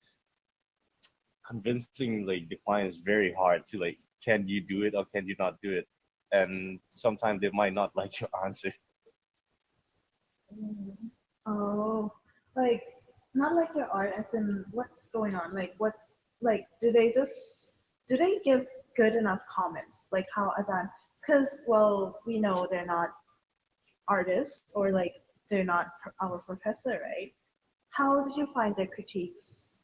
convincing like the client is very hard to like can you do it or can you not do it. And sometimes they might not like your answer. Mm. Oh, like not like your art, as in what's going on? Like what's like? Do they give good enough comments? Like how as an because well we know they're not artists or like they're not our professor, right? How did you find their critiques?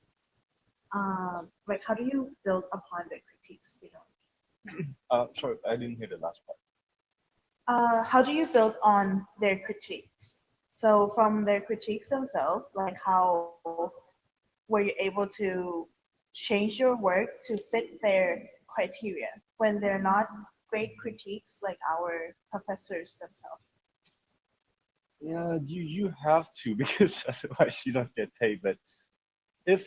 Like how do you build upon their critiques? You know, Sorry, I didn't hear the last part. how do you build on their critiques? So from their critiques themselves, like how were you able to change your work to fit their criteria when they're not great critiques like our professors themselves? Yeah, you have to because otherwise you don't get paid. But if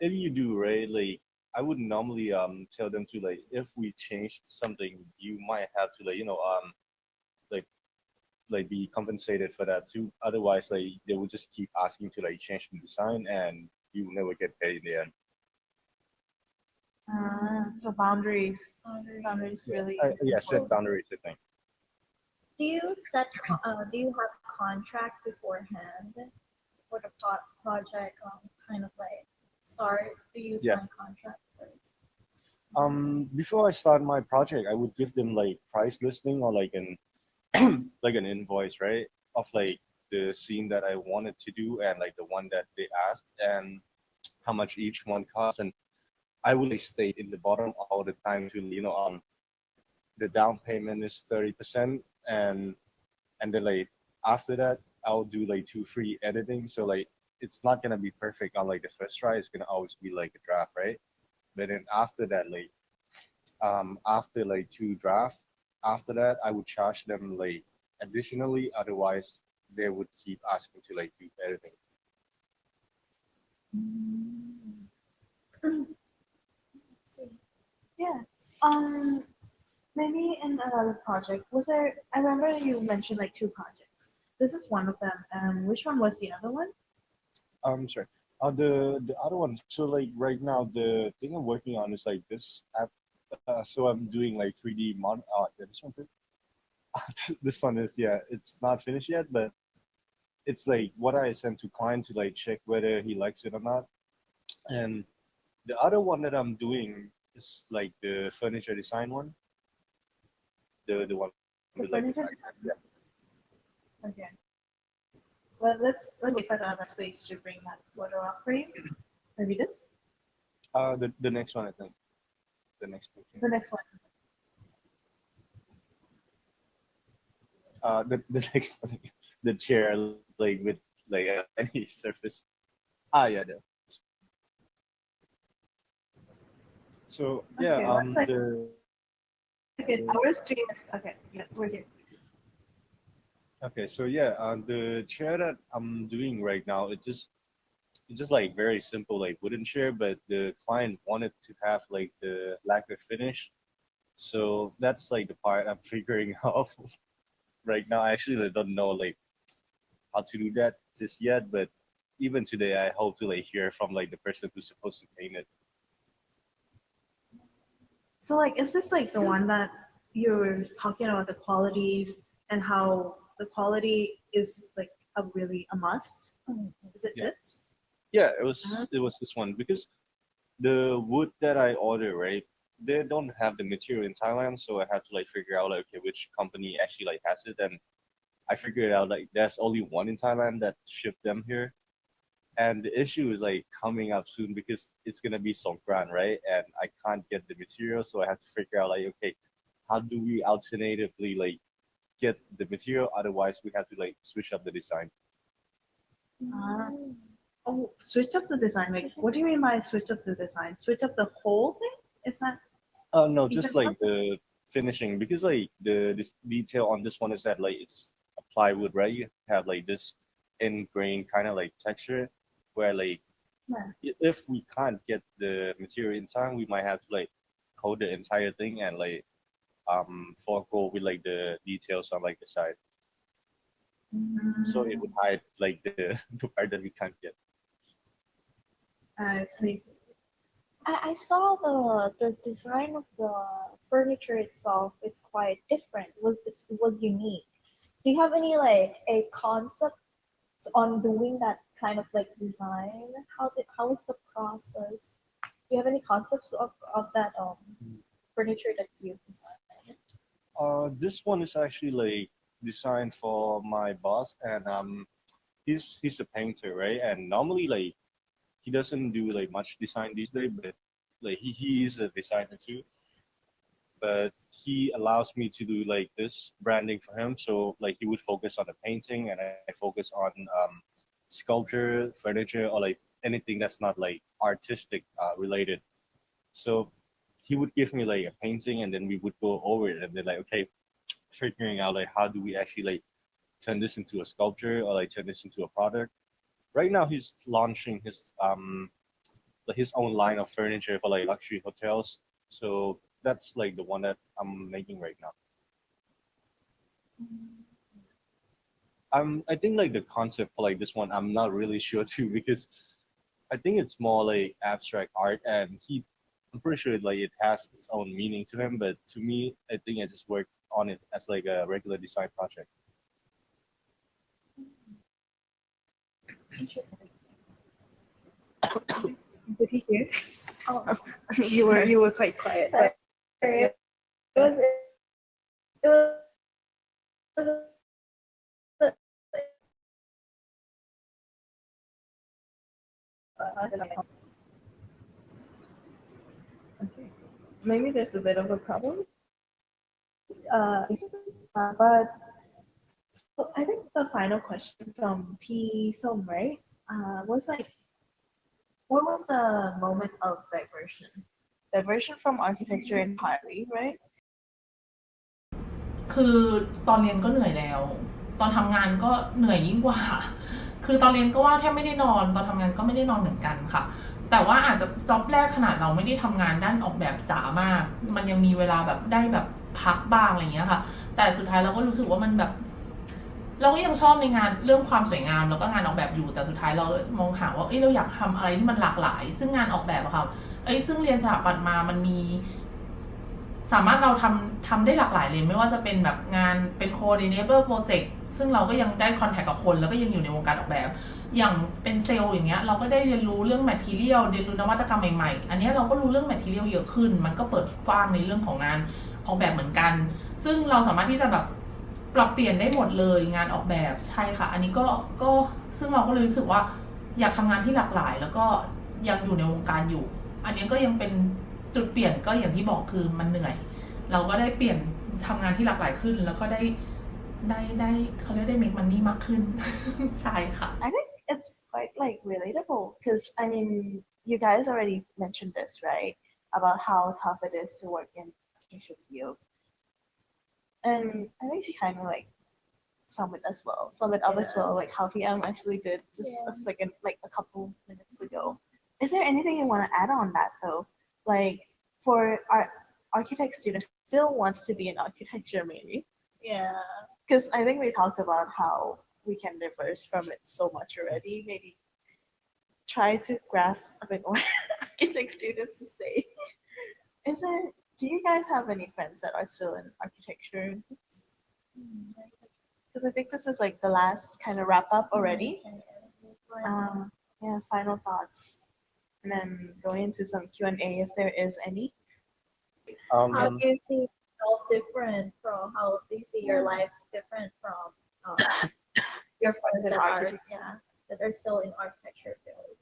if you do, right, like I would normally tell them to like if we change something, you might have to like like be compensated for that too. Otherwise, like they will just keep asking to like change the design, and you will never get paid in the end. So boundaries, boundaries Yeah, really yeah, set important. boundaries. I think. Do you have contracts beforehand for the project? Kind of like start. Do you Yeah. sign contract first? Before I start my project, I would give them like price listing or like an like an invoice, right, of like the scene that I wanted to do and like the one that they asked and how much each one costs. And I would like state in the bottom all the time to the down payment is 30%, and then like after that I'll do like two free editing. So like it's not gonna be perfect on like the first try. It's gonna always be like a draft, right? But then after that, like after like two draft, after that I would charge them like additionally. Otherwise, they would keep asking to like do editing. See. Yeah. Um, maybe in another project, was there, I remember you mentioned like 2 projects. This is one of them. Which one was the other one? Sorry. The other one. So like right now, the thing I'm working on is like this app. So I'm doing like 3D model. Yeah, this one too. This one is, yeah, it's not finished yet, but it's like what I send to client to like check whether he likes it or not. And the other one that I'm doing is like the furniture design one. The one The with like the furniture fact- design. Okay. Well, let's wait for the other stage to bring that photo up for you. Maybe this? the next one, I think. The next picture. The next one. The next one, the chair like with like any surface. Yeah, the. So yeah, Okay, 1 second. the Okay, our stream is okay. Yeah, we're here. okay, so yeah, the chair that I'm doing right now, it's just like very simple, like wooden chair, but the client wanted to have like the lacquer finish. So that's like the part I'm figuring out right now. I actually don't know like how to do that just yet, but even today I hope to like hear from like the person who's supposed to paint it. So like, is this like the one that you're talking about the qualities and how the quality is like really a must? Is it Yeah. this? Yeah, it was this one because the wood that I ordered, right? They don't have the material in Thailand, so I had to like figure out like okay, which company actually like has it, and I figured out like there's only one in Thailand that shipped them here. And the issue is like coming up soon because it's gonna be Songkran, right? And I can't get the material, so I have to figure out like okay, how do we alternatively like get the material? Otherwise, we have to like switch up the design. Ah. Oh, switch up the design. Like, what do you mean by switch up the design? Switch up the whole thing? It's not. No, Even just like parts? the finishing because like the this detail on this one is that like it's a plywood, right? You have like this ingrained kind of like texture where like Yeah. if we can't get the material in time, we might have to like code the entire thing and like forego with like the details on like the side. So it would hide like the, the part that we can't get. I see. I saw the design of the furniture itself. It's quite different. It was unique. Do you have any like a concept on doing that kind of like design? How is the process? Do you have any concepts of that furniture that you designed? This one is actually like designed for my boss, and he's a painter, right? And normally like he doesn't do like much design these days, but like he is a designer too. But he allows me to do like this branding for him. So like he would focus on the painting, and I focus on sculpture, furniture, or like anything that's not like artistic related. So he would give me like a painting, and then we would go over it, and then like okay, figuring out like how do we actually like turn this into a sculpture or like turn this into a product. Right now he's launching his own line of furniture for like luxury hotels. So that's like the one that I'm making right now. I think like the concept for like this one I'm not really sure too because I think it's more like abstract art and I'm pretty sure like it has its own meaning to him, but to me I think I just work on it as like a regular design project. Interesting. Did he hear? Oh, You were quite quiet. But sorry. It was okay. Maybe there's a bit of a problem. But so I think the final question from P Som, right? Was like, what was the moment of diversion? Diversion from architecture entirely, right? คือตอนเรียนก็เหนื่อยแล้ว ตอนทำงานก็เหนื่อยยิ่งกว่า คือตอนเรียนก็ว่าแทบไม่ได้นอน ตอนทำงานก็ไม่ได้นอนเหมือนกันค่ะ แต่ว่าอาจจะจ็อบแรกขนาดเราไม่ได้ทำงานด้านออกแบบจ๋ามาก มันยังมีเวลาแบบได้แบบ พักบ้างอะไรเงี้ยค่ะแต่สุดท้ายเราก็รู้สึกว่ามันแบบเราก็ยังชอบในงานเรื่องความสวยงามแล้วก็งานออกแบบอยู่แต่สุดท้ายเรามองหาว่าเราอยากทำอะไรที่มันหลากหลายซึ่งงานออกแบบอะค่ะซึ่งเรียนสถาปัตย์มามันมีสามารถเราทำได้หลากหลายเลยไม่ว่าจะเป็นแบบงานเป็น coordinator project ซึ่งเราก็ยังได้คอนแทคกับคนแล้วก็ยังอยู่ในวงการออกแบบอย่างเป็นเซลล์อย่างเงี้ยเราก็ได้เรียนรู้เรื่อง material เรียนรู้นวัตกรรมใหม่ๆอันนี้เราก็รู้เรื่อง material เยอะขึ้นมันก็เปิดกว้างในเรื่องของงานออกแบบเหมือนกันซึ่งเราสามารถที่จะแบบปรับเปลี่ยนได้หมดเลยงานออกแบบใช่ค่ะอันนี้ก็ซึ่งเราก็เลยรู้สึกว่าอยากทำงานที่หลากหลายแล้วก็ยังอยู่ในวงการอยู่อันนี้ก็ยังเป็นจุดเปลี่ยนก็อย่างที่บอกคือมันเหนื่อยเราก็ได้เปลี่ยนทำงานที่หลากหลายขึ้นแล้วก็ได้เขาเรียกได้ make money มากขึ้น ใช่ค่ะ I think it's quite like relatable because I mean, you guys already mentioned this, right? About how tough it is to work in architecture field. And I think she kind of like sum it up as well, like how PM actually did just a second, like a couple minutes ago. Is there anything you want to add on that though? Like for our architect students still wants to be in architecture maybe. Yeah. Because I think we talked about how we can diverse from it so much already. Maybe try to grasp a bit more architect students to stay. Is there do you guys have any friends that are still in architecture? Because I think this is like the last kind of wrap up already. Yeah, final thoughts. And then going into some Q&A if there is any. How do you see yourself different from how do you see your life different from your friends in that are architecture. that are still in architecture field?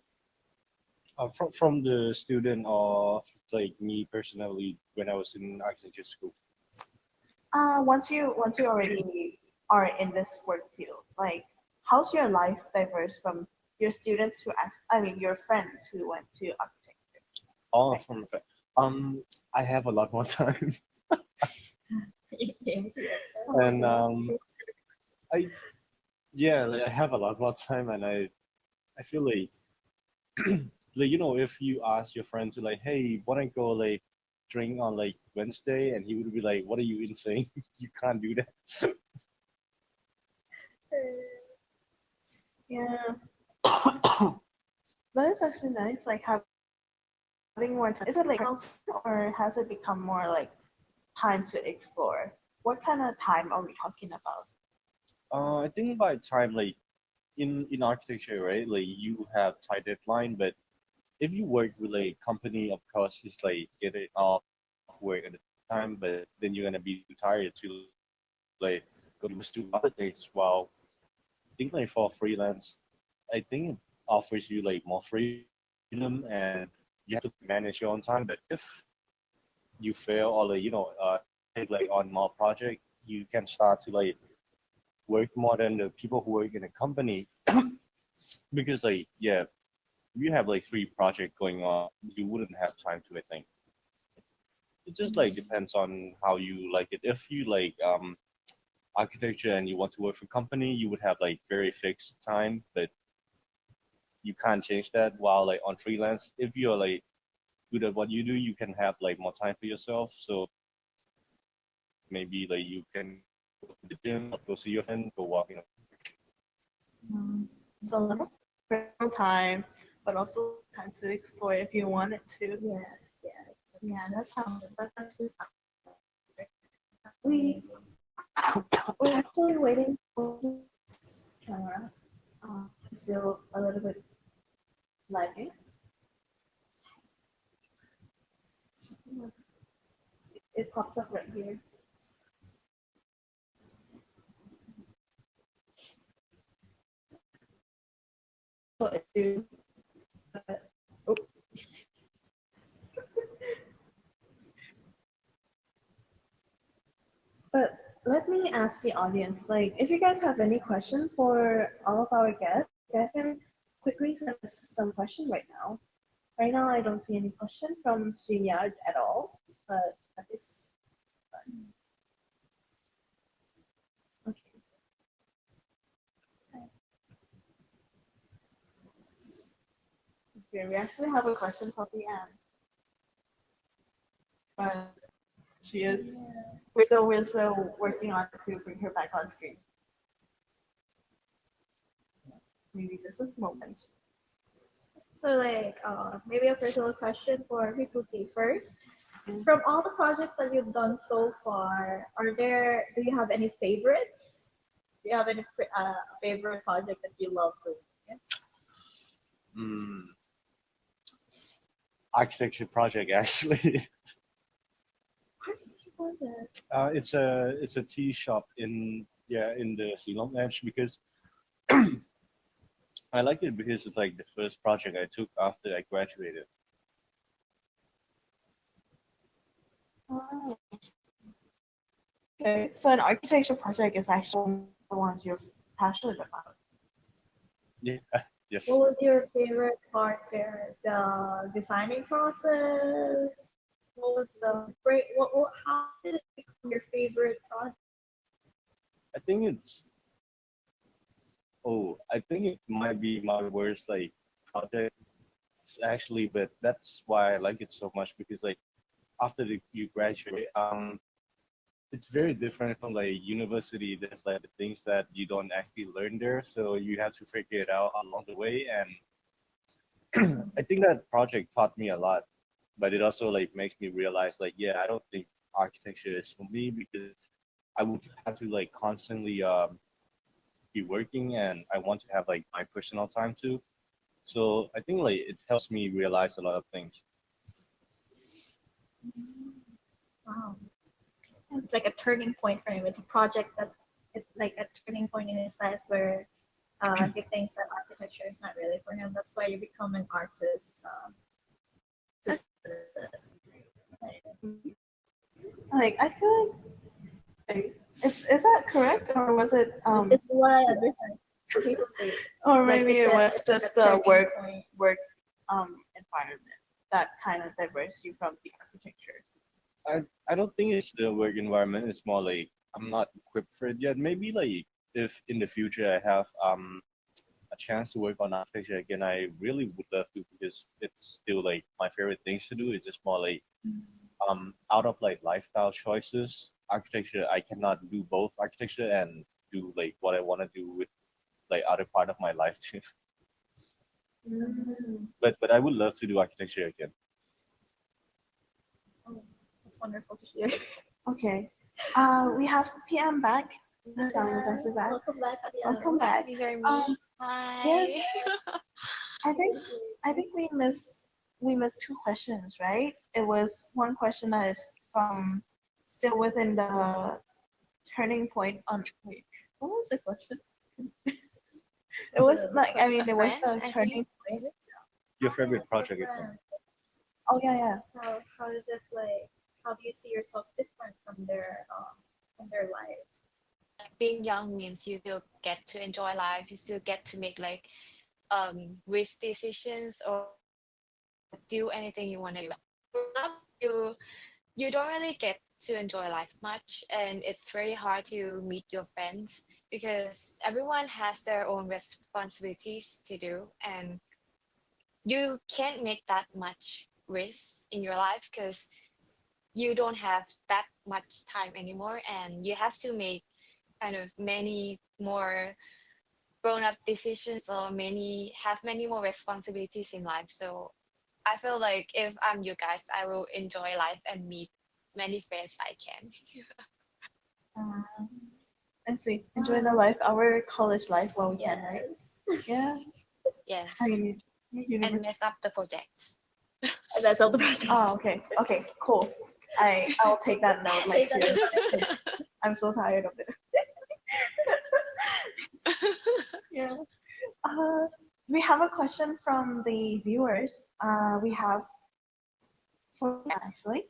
From the student or like me personally when I was in architecture school. Once you already are in this work field, like how's your life diverse from your students who I mean your friends who went to architecture? Oh, from I have a lot more time, and I like, I have a lot more time, and I feel like like if you ask your friend to like, hey, wanna go like drink on like Wednesday, and he would be like, what are you insane? You can't do that. Yeah. That is actually nice, like having more time. Is it like or has it become more like time to explore? What kind of time are we talking about? I think by the time like in architecture, right? Like you have tight deadline, but if you work with a company, of course, it's like get it off work at the time, but then you're gonna be too tired to like go to other days. While I think like for freelance, I think it offers you like more freedom and you have to manage your own time. But if you fail or like take like on more project, you can start to like work more than the people who work in a company because like yeah, you have like 3 projects going on, you wouldn't have time to I think. It just like depends on how you like it. If you like architecture and you want to work for company, you would have like very fixed time, but you can't change that. While like on freelance, if you're like good at what you do, you can have like more time for yourself. So maybe like you can go to the gym, go see your friend, go walking. It's a little time, but also time to explore if you wanted to. Yeah, that actually sounds great. We're actually waiting for this camera. Still a little bit lagging. It pops up right here. But But let me ask the audience, like, if you guys have any question for all of our guests, you guys can quickly send us some question right now. Right now, I don't see any question from StreamYard at all, but that is fun. Okay. Okay, we actually have a question from Leanne. But she is we're still working on it to bring her back on screen. Maybe just a moment. So like maybe a personal question for Rikuti first. From all the projects that you've done so far, do you have any favorites? Do you have any favorite project that you love doing? Mm, architecture project actually. It's a tea shop in the Silom Edge because I like it because it's like the first project I took after I graduated. Oh, okay, so an architecture project is actually the ones you're passionate about. Yeah. Yes. What was your favorite part there? The designing process? What was the great? How did it become your favorite project? I think it's I think it might be my worst like project actually, but that's why I like it so much because like after you graduate, it's very different from like university. There's like the things that you don't actually learn there, so you have to figure it out along the way. And I think that project taught me a lot, but it also like makes me realize like, yeah, I don't think architecture is for me because I would have to like constantly be working, and I want to have like my personal time too. So I think like it helps me realize a lot of things. Wow. It's like a turning point for him. It's a project that it's like a turning point in his life where he thinks that architecture is not really for him. That's why you become an artist. Just, Like I feel like is that correct or was it it's what I understand. People say, or like maybe it's it a- was it's like just a the turning point. work environment that kind of diverts you from the architecture. I don't think it's the work environment. It's more like I'm not equipped for it yet. Maybe like if in the future I have a chance to work on architecture again, I really would love to because it's still like my favorite things to do. It's just more like out of like lifestyle choices, architecture I cannot do both architecture and do like what I want to do with like other part of my life too. But I would love to do architecture again. Oh, that's wonderful to hear. Okay. We have PM back. Darling is actually back. Welcome back, Adele. Welcome back. These are me. Um, Hi. yes. I think we missed two questions, right? It was one question that is from still within the turning point on wait, what was the question? It was like I mean A it was friend, the I think. turning point. Your How favorite is your project again? friend? Oh yeah. How is it like? How do you see yourself different from their life? Being young means you still get to enjoy life. You still get to make like risk decisions or do anything you want to do. Growing up, you don't really get to enjoy life much, and it's very hard to meet your friends because everyone has their own responsibilities to do, and you can't make that much risk in your life because you don't have that much time anymore, and you have to make kind of many more grown-up decisions or many more responsibilities in life. So I feel like if I'm you guys, I will enjoy life and meet many friends I can. Um, let's see. Enjoy the life, our college life while we can, right? Yeah. Yes. I mean, And university. mess up the projects. And that's all the project. Oh, okay. Okay, cool. I'll take that note like Take that seriously. I'm so tired of it. Yeah. We have a question from the viewers. We have for me actually.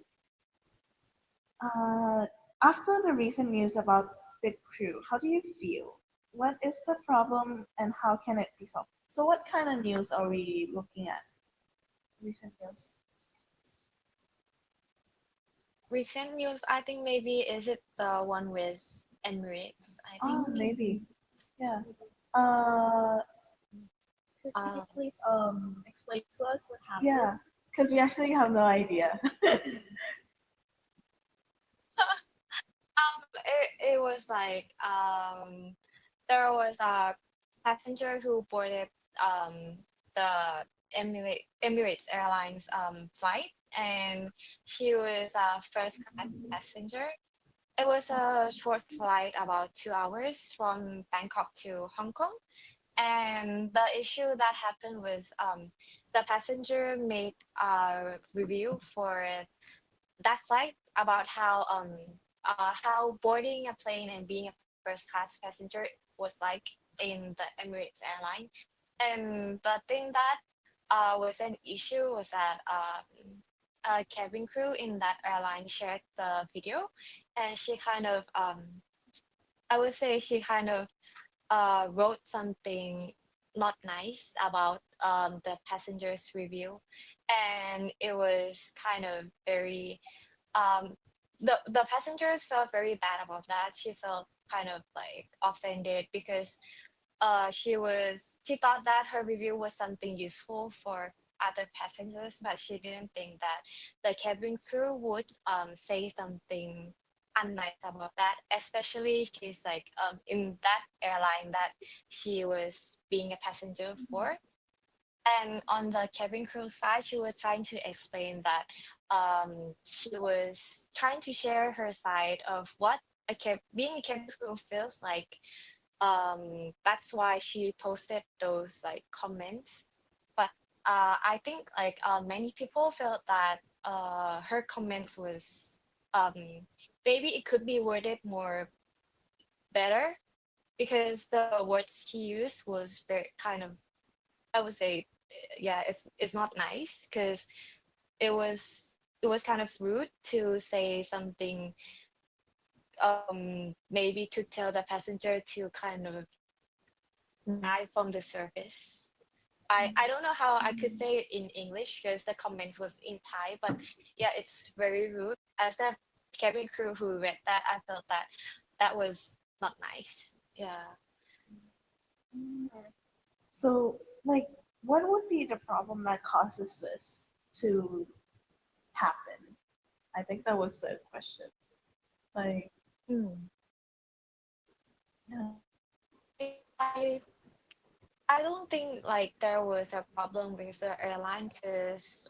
Uh, After the recent news about Bit Crew, how do you feel? What is the problem and how can it be solved? So, what kind of news are we looking at? Recent news. Recent news, I think maybe is it the one with Emirates? I Oh, think. maybe. Yeah. Uh, Could you please explain to us what happened? yeah. Because we actually have no idea. it was like there was a passenger who boarded the Emirates Airlines flight, and she was a first class passenger. It was a short flight, about 2 hours from Bangkok to Hong Kong. And the issue that happened was the passenger made a review for that flight about how boarding a plane and being a first class passenger was like in the Emirates airline. And the thing that was an issue was that a cabin crew in that airline shared the video, and she kind of I would say she kind of wrote something not nice about the passenger's review, and it was kind of very the passengers felt very bad about that. She felt kind of like offended because she thought that her review was something useful for other passengers, but she didn't think that the cabin crew would say something unnice about that, especially she's like in that airline that she was being a passenger for. And on the cabin crew side, she was trying to explain that she was trying to share her side of what being a cabin crew feels like. That's why she posted those like comments. But I think like many people felt that her comments was um, maybe it could be worded more better, because the words she used was very kind of, I would say, yeah, it's not nice, because it was kind of rude to say something, maybe to tell the passenger to kind of deny from the service. I don't know how I could say it in English because the comments was in Thai, but yeah, it's very rude. As a cabin crew who read that, I felt that that was not nice. Yeah. So, like, what would be the problem that causes this to happen? I think that was the question. Like, Mm. yeah. I I don't think like there was a problem with the airline, because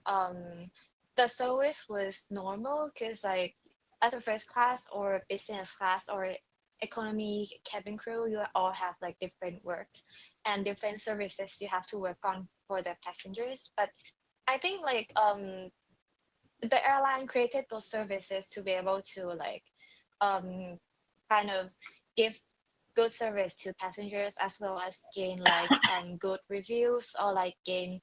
the service was normal, because like as a first class or business class or economy cabin crew, you all have like different works and different services you have to work on for the passengers. But I think like the airline created those services to be able to like um kind of give good service to passengers, as well as gain like good reviews, or like gain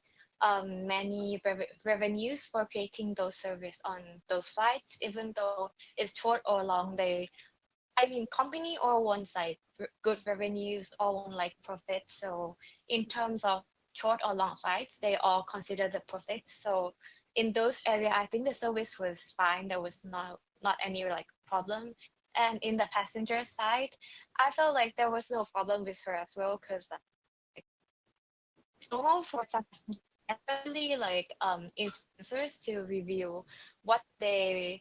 many revenues for creating those service on those flights, even though it's short or long. I mean, company all wants like good revenues, all want like profits. So in terms of short or long flights, they all consider the profits. So in those area, I think the service was fine. There was not any like problem. And in the passenger side, I felt like there was no problem with her as well, because like, it's normal for some, especially like influencers, to review what they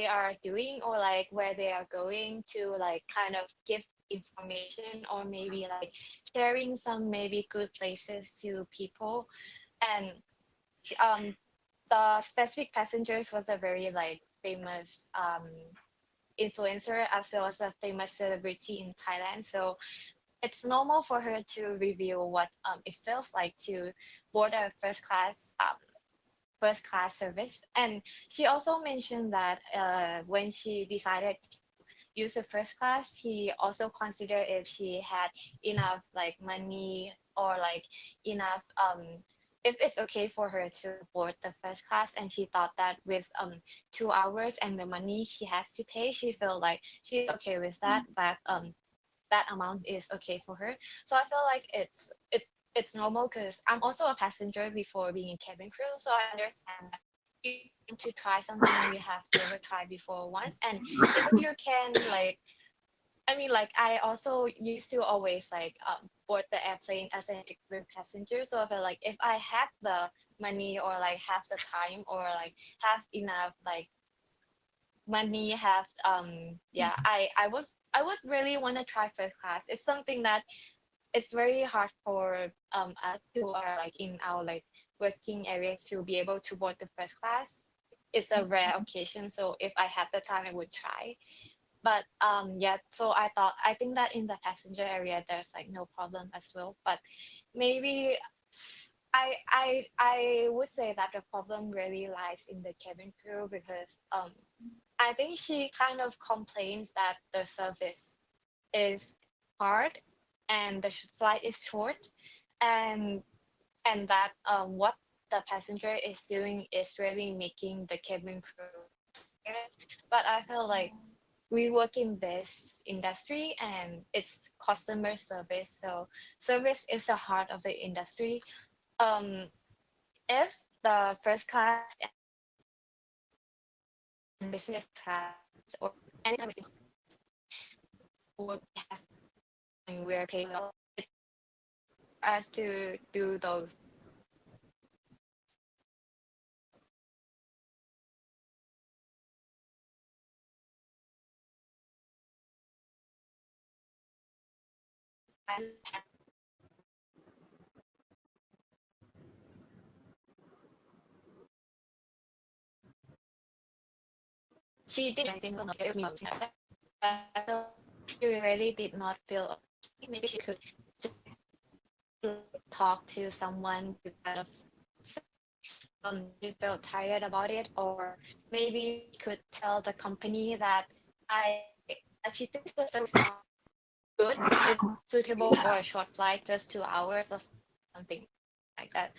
are doing, or like where they are going to, like kind of give information, or maybe like sharing some maybe good places to people. And um the specific passengers was a very like famous influencer, as well as a famous celebrity in Thailand. So it's normal for her to review what it feels like to board a first class service. And she also mentioned that when she decided to use the first class, she also considered if she had enough like money, or like enough if it's okay for her to board the first class. And she thought that with 2 hours and the money she has to pay, she felt like she's okay with that, that that amount is okay for her. So I feel like it's normal, because I'm also a passenger before being a cabin crew, so I understand that you want to try something you have never tried before once. And if you can like, I mean, like I also used to always like board the airplane as an equipment passenger. So I feel like if I had the money, or like have the time, or like have enough like money have yeah, I would really want to try first class. It's something that it's very hard for us who are like in our like working areas to be able to board the first class. It's a rare occasion, so if I had the time I would try. But yeah, so I think that in the passenger area there's like no problem as well. But maybe I would say that the problem really lies in the cabin crew because I think she kind of complains that the service is hard and the flight is short, and that what the passenger is doing is really making the cabin crew tired. But I feel like we work in this industry and it's customer service, so service is the heart of the industry. um if the first class and business class or any kind of would has we're paying us to do those she did anything wrong with me. She really did not feel okay. Maybe she could just talk to someone to kind of she felt tired about it, or maybe could tell the company that I that she thinks the service is not good. It's suitable for a short flight, just 2 hours or something like that.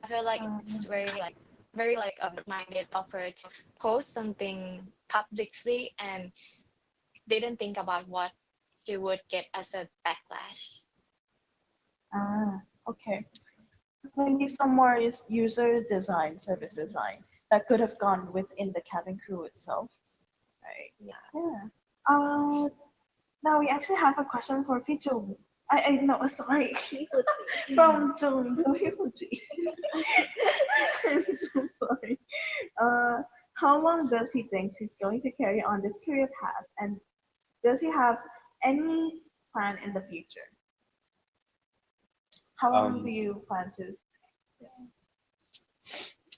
I feel like it's very like minded of her to post something publicly and didn't think about what she would get as a backlash. Okay. Maybe some more user design, service design that could have gone within the cabin crew itself, right? Yeah. Yeah. Uh, Now we actually have a question for Pichu. I no, sorry, from Jung to Fuji. So sorry. Uh, how long does he think he's going to carry on this career path, and does he have any plan in the future? How long do Um, you plan to?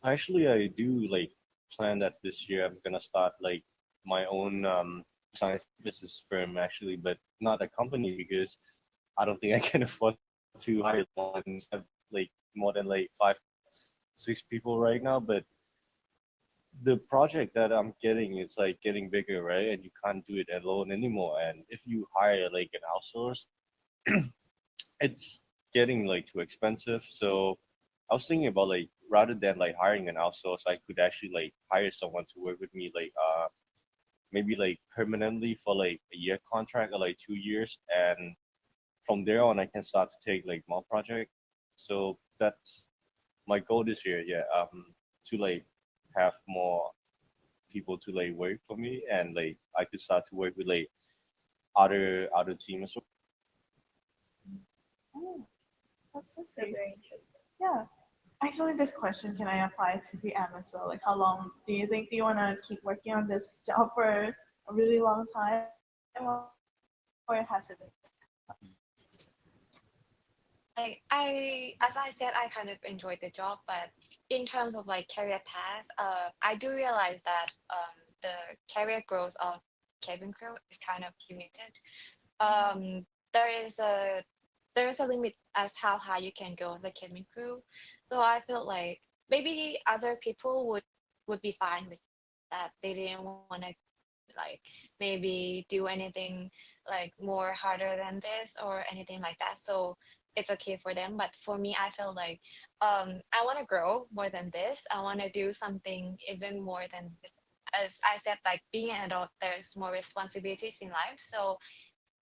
Actually, I do like plan that this year I'm gonna start like my own science business firm actually, but not a company because I don't think I can afford to hire one and have like more than like 5, 6 people right now. But the project that I'm getting, it's like getting bigger, right? And you can't do it alone anymore. And if you hire like an outsource, it's getting like too expensive. So I was thinking about like rather than like hiring an outsource, I could actually like hire someone to work with me like maybe like permanently for like a year contract or like 2 years, and from there on I can start to take like more project. So that's my goal this year, yeah. To like have more people to like work for me, and like I could start to work with like other team as well. Oh, that's very interesting. Yeah. Actually, this question can I apply to PM as well? Like, how long do you want to keep working on this job for a really long time, or has it? As I said, I kind of enjoyed the job, but in terms of like career path, I do realize that the career growth of cabin crew is kind of limited. Um, there is a there is a limit as how high you can go in the cabin crew. So I felt like maybe other people would be fine with that. They didn't want to like maybe do anything like more harder than this or anything like that, so it's okay for them. But for me, I feel like I want to grow more than this. I want to do something even more than this. As I said, like being an adult, there's more responsibilities in life, so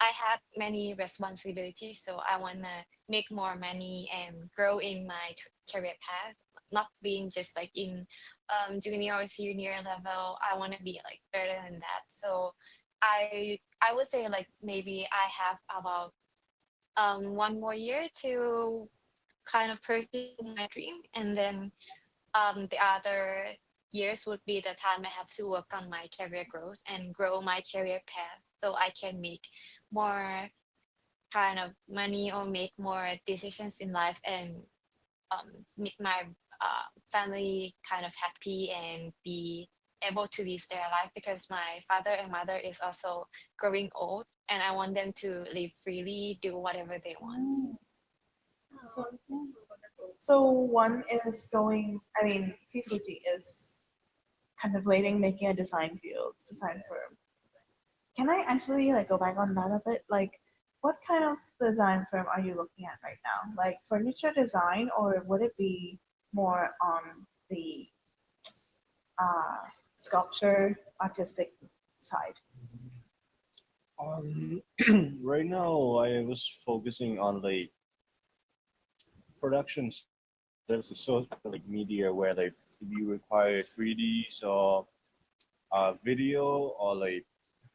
I had many responsibilities, so I want to make more money and grow in my career path, not being just like in junior or senior level. I want to be like better than that. So I would say like maybe I have about 1 more year to kind of pursue my dream, and then the other years would be the time I have to work on my career growth and grow my career path so I can make more kind of money or make more decisions in life and make my family kind of happy and be able to live their life because my father and mother is also growing old and I want them to live freely, do whatever they want. So, yeah. So one is going. I mean, P Fuji is contemplating making a design firm. Can I actually like go back on that a bit? Like, what kind of design firm are you looking at right now? Like furniture design, or would it be more on the sculpture artistic side? Right now, I was focusing on like productions. There's a sort of like media where like you require 3Ds or video or like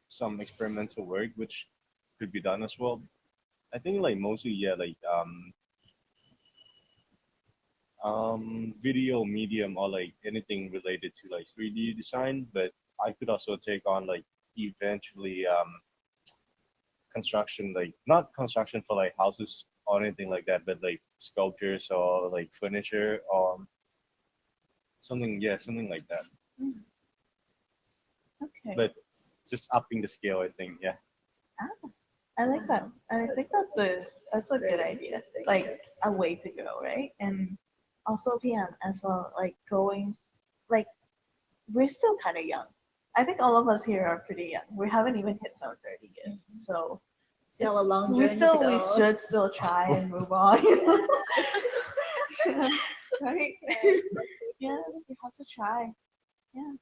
some experimental work, which could be done as well. I think like mostly yeah like video medium or like anything related to like 3D design, but I could also take on like eventually construction, like not construction for like houses or anything like that, but like sculptures or like furniture or something, yeah, something like that. Okay. But just upping the scale, I think, yeah. I like that. I think that's a good idea. Like a way to go, right? And also PM as well. Like going, like we're still kind of young. I think all of us here are pretty young. We haven't even hit some 30 years, so Still a long we journey to we go. should still try and move on. Yeah, right? Yeah, we have to try. Yeah.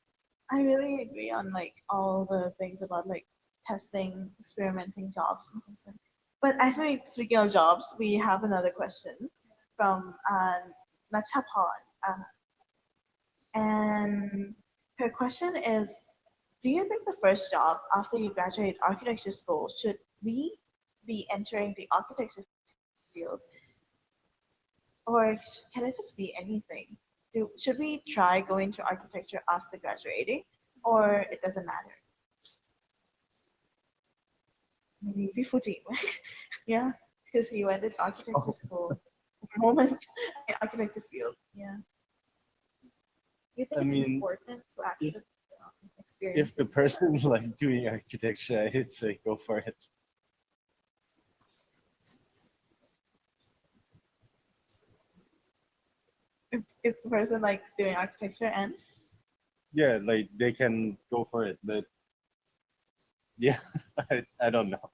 I really agree on like all the things about like testing, experimenting jobs and things like. But actually, speaking of jobs, we have another question from Nachapan, and her question is: do you think the first job after you graduate architecture school should we be entering the architecture field, or can it just be anything? Should we try going to architecture after graduating, or it doesn't matter? Maybe Fuji. Yeah, because he went into architecture school. Moment, architecture field. Yeah. You think I it's mean, important to actually experience If the person like doing architecture, I'd say go for it. If the person likes doing architecture and Yeah, like they can go for it, but yeah, I don't know.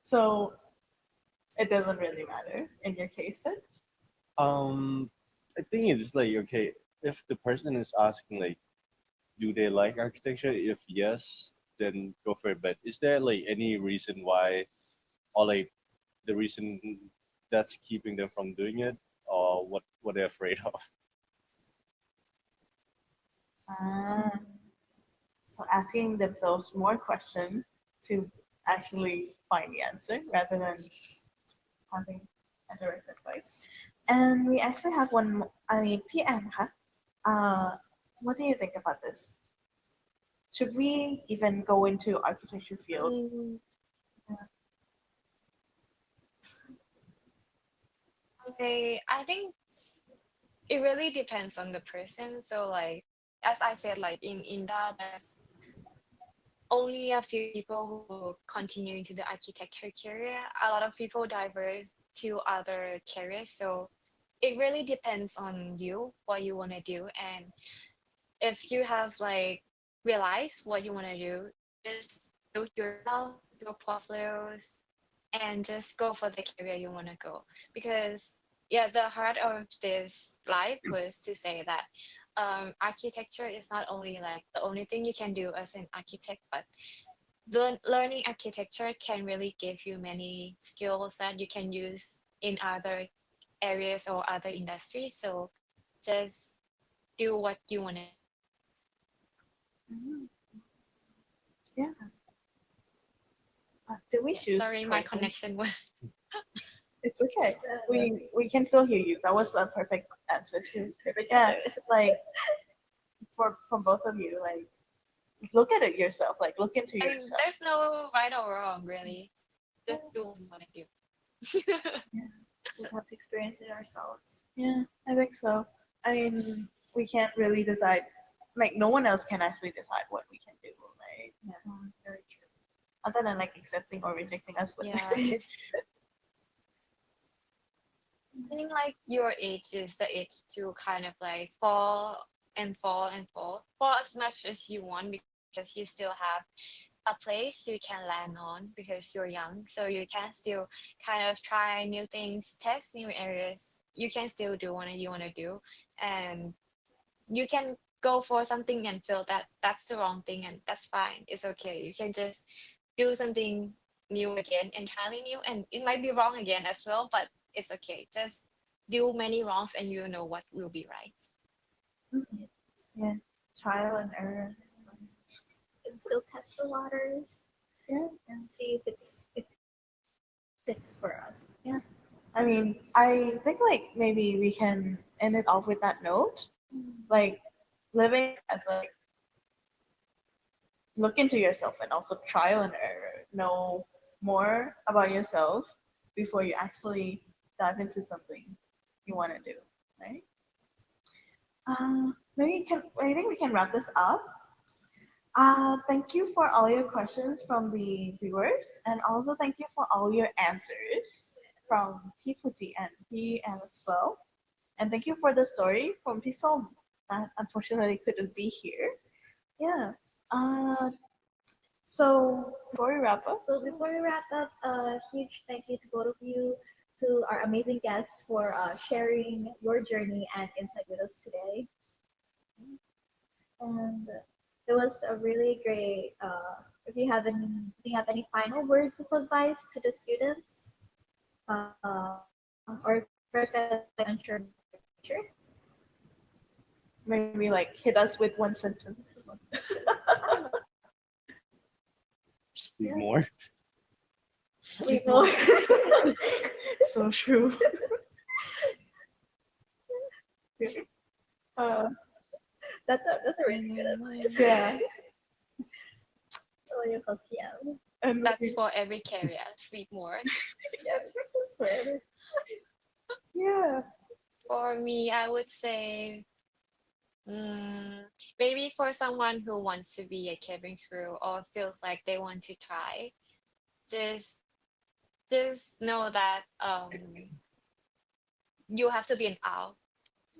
so it doesn't really matter in your case then. I think it's like okay, if the person is asking like, do they like architecture? If yes, then go for it. But is there like any reason why, or like the reason that's keeping them from doing it, or what they're afraid of? Ah, so asking themselves more questions to actually find the answer rather than having a direct advice. And we actually have one. I mean, PM, huh? What do you think about this? Should we even go into architecture field? Mm, I think it really depends on the person. So like as I said, like in India, there's only a few people who continue into the architecture career. A lot of people diverse to other careers. So it really depends on you, what you want to do. And if you have like realized what you want to do, just build yourself, your portfolios, and just go for the career you want to go. Because yeah, the heart of this life was to say that architecture is not only like the only thing you can do as an architect, but learning architecture can really give you many skills that you can use in other areas or other industries. So just do what you want to. Mhm. Yeah. Did we choose? Sorry, my connection was. It's okay. We can still hear you. That was a perfect answer too. Yeah, it's like for both of you, like look at it yourself. Like look into I mean, yourself. there's no right or wrong, really. Just do what you want to do. We want to experience it ourselves. Yeah, I think so. I mean, we can't really decide. Like no one else can actually decide what we can do, right? Yeah, very true. Other than like accepting or rejecting us. But Yeah, it's. I think like your age is the age to kind of like fall and fall and fall as much as you want because you still have a place you can land on because you're young. So you can still kind of try new things, test new areas. You can still do what you want to do. And you can go for something and feel that that's the wrong thing and that's fine. It's okay. You can just do something new again, entirely new. And it might be wrong again as well, but it's okay. Just do many wrongs and you know what will be right. yeah, trial and error. And still test the waters. Yeah. And see if it fits for us. Yeah. I mean, I think like maybe we can end it off with that note. Like living as like look into yourself and also trial and error. Know more about yourself before you actually dive into something you want to do, right? I think we can wrap this up. Thank you for all your questions from the viewers, and also thank you for all your answers from P Fuji and P and as well. And thank you for the story from P Som that unfortunately couldn't be here. Yeah. Uh, so before we wrap up, So before we wrap up, a huge thank you to both of you, to our amazing guests for sharing your journey and insight with us today. And it was a really great. If you have any, do you have any final words of advice to the students, or first like unsure? maybe like hit us with one sentence. Sleep Yeah. more. Sleep more. So true. That's a really good advice. Yeah. Oh, you're PM. And That's for every career. Sleep more. Forever. yeah. For me, I would say maybe for someone who wants to be a cabin crew or feels like they want to try, just just know that you have to be an owl.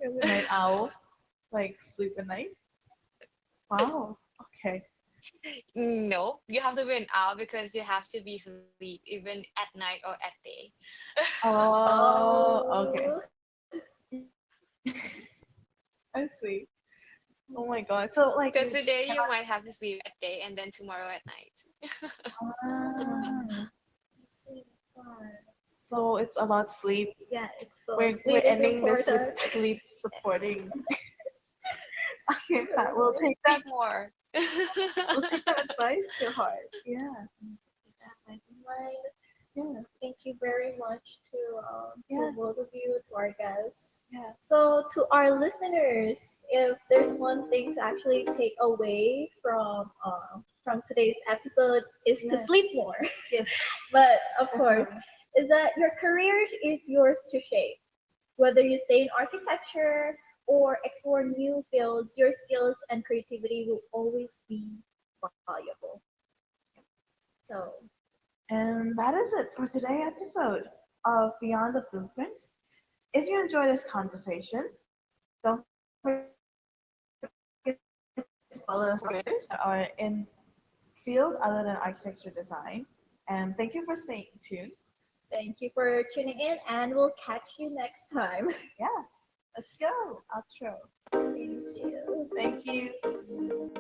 Night owl, like sleep at night. Wow. Okay. No, you have to be an owl because you have to be asleep even at night or at day. Oh, okay. I see. Oh my god. So like Because today you might have to sleep at day and then tomorrow at night. ah, so it's about sleep. Yeah, it's so We're sleep is ending this with important. sleep supporting. Okay, Pat, we'll take that. Sleep more. We'll take that advice to heart. Yeah. Yeah. Thank you very much Yeah. to both of you, to our guests. Yeah. So to our listeners, if there's one thing to actually take away from today's episode is to Yes. sleep more. Yes. But of course, is that your career is yours to shape. Whether you stay in architecture or explore new fields, your skills and creativity will always be valuable. So And that is it for today's episode of Beyond the Blueprint. If you enjoyed this conversation, don't forget to follow us creators that are in field other than architecture design. And thank you for staying tuned. thank you for tuning in, and we'll catch you next time. Yeah, let's go. Outro. Thank you. Thank you.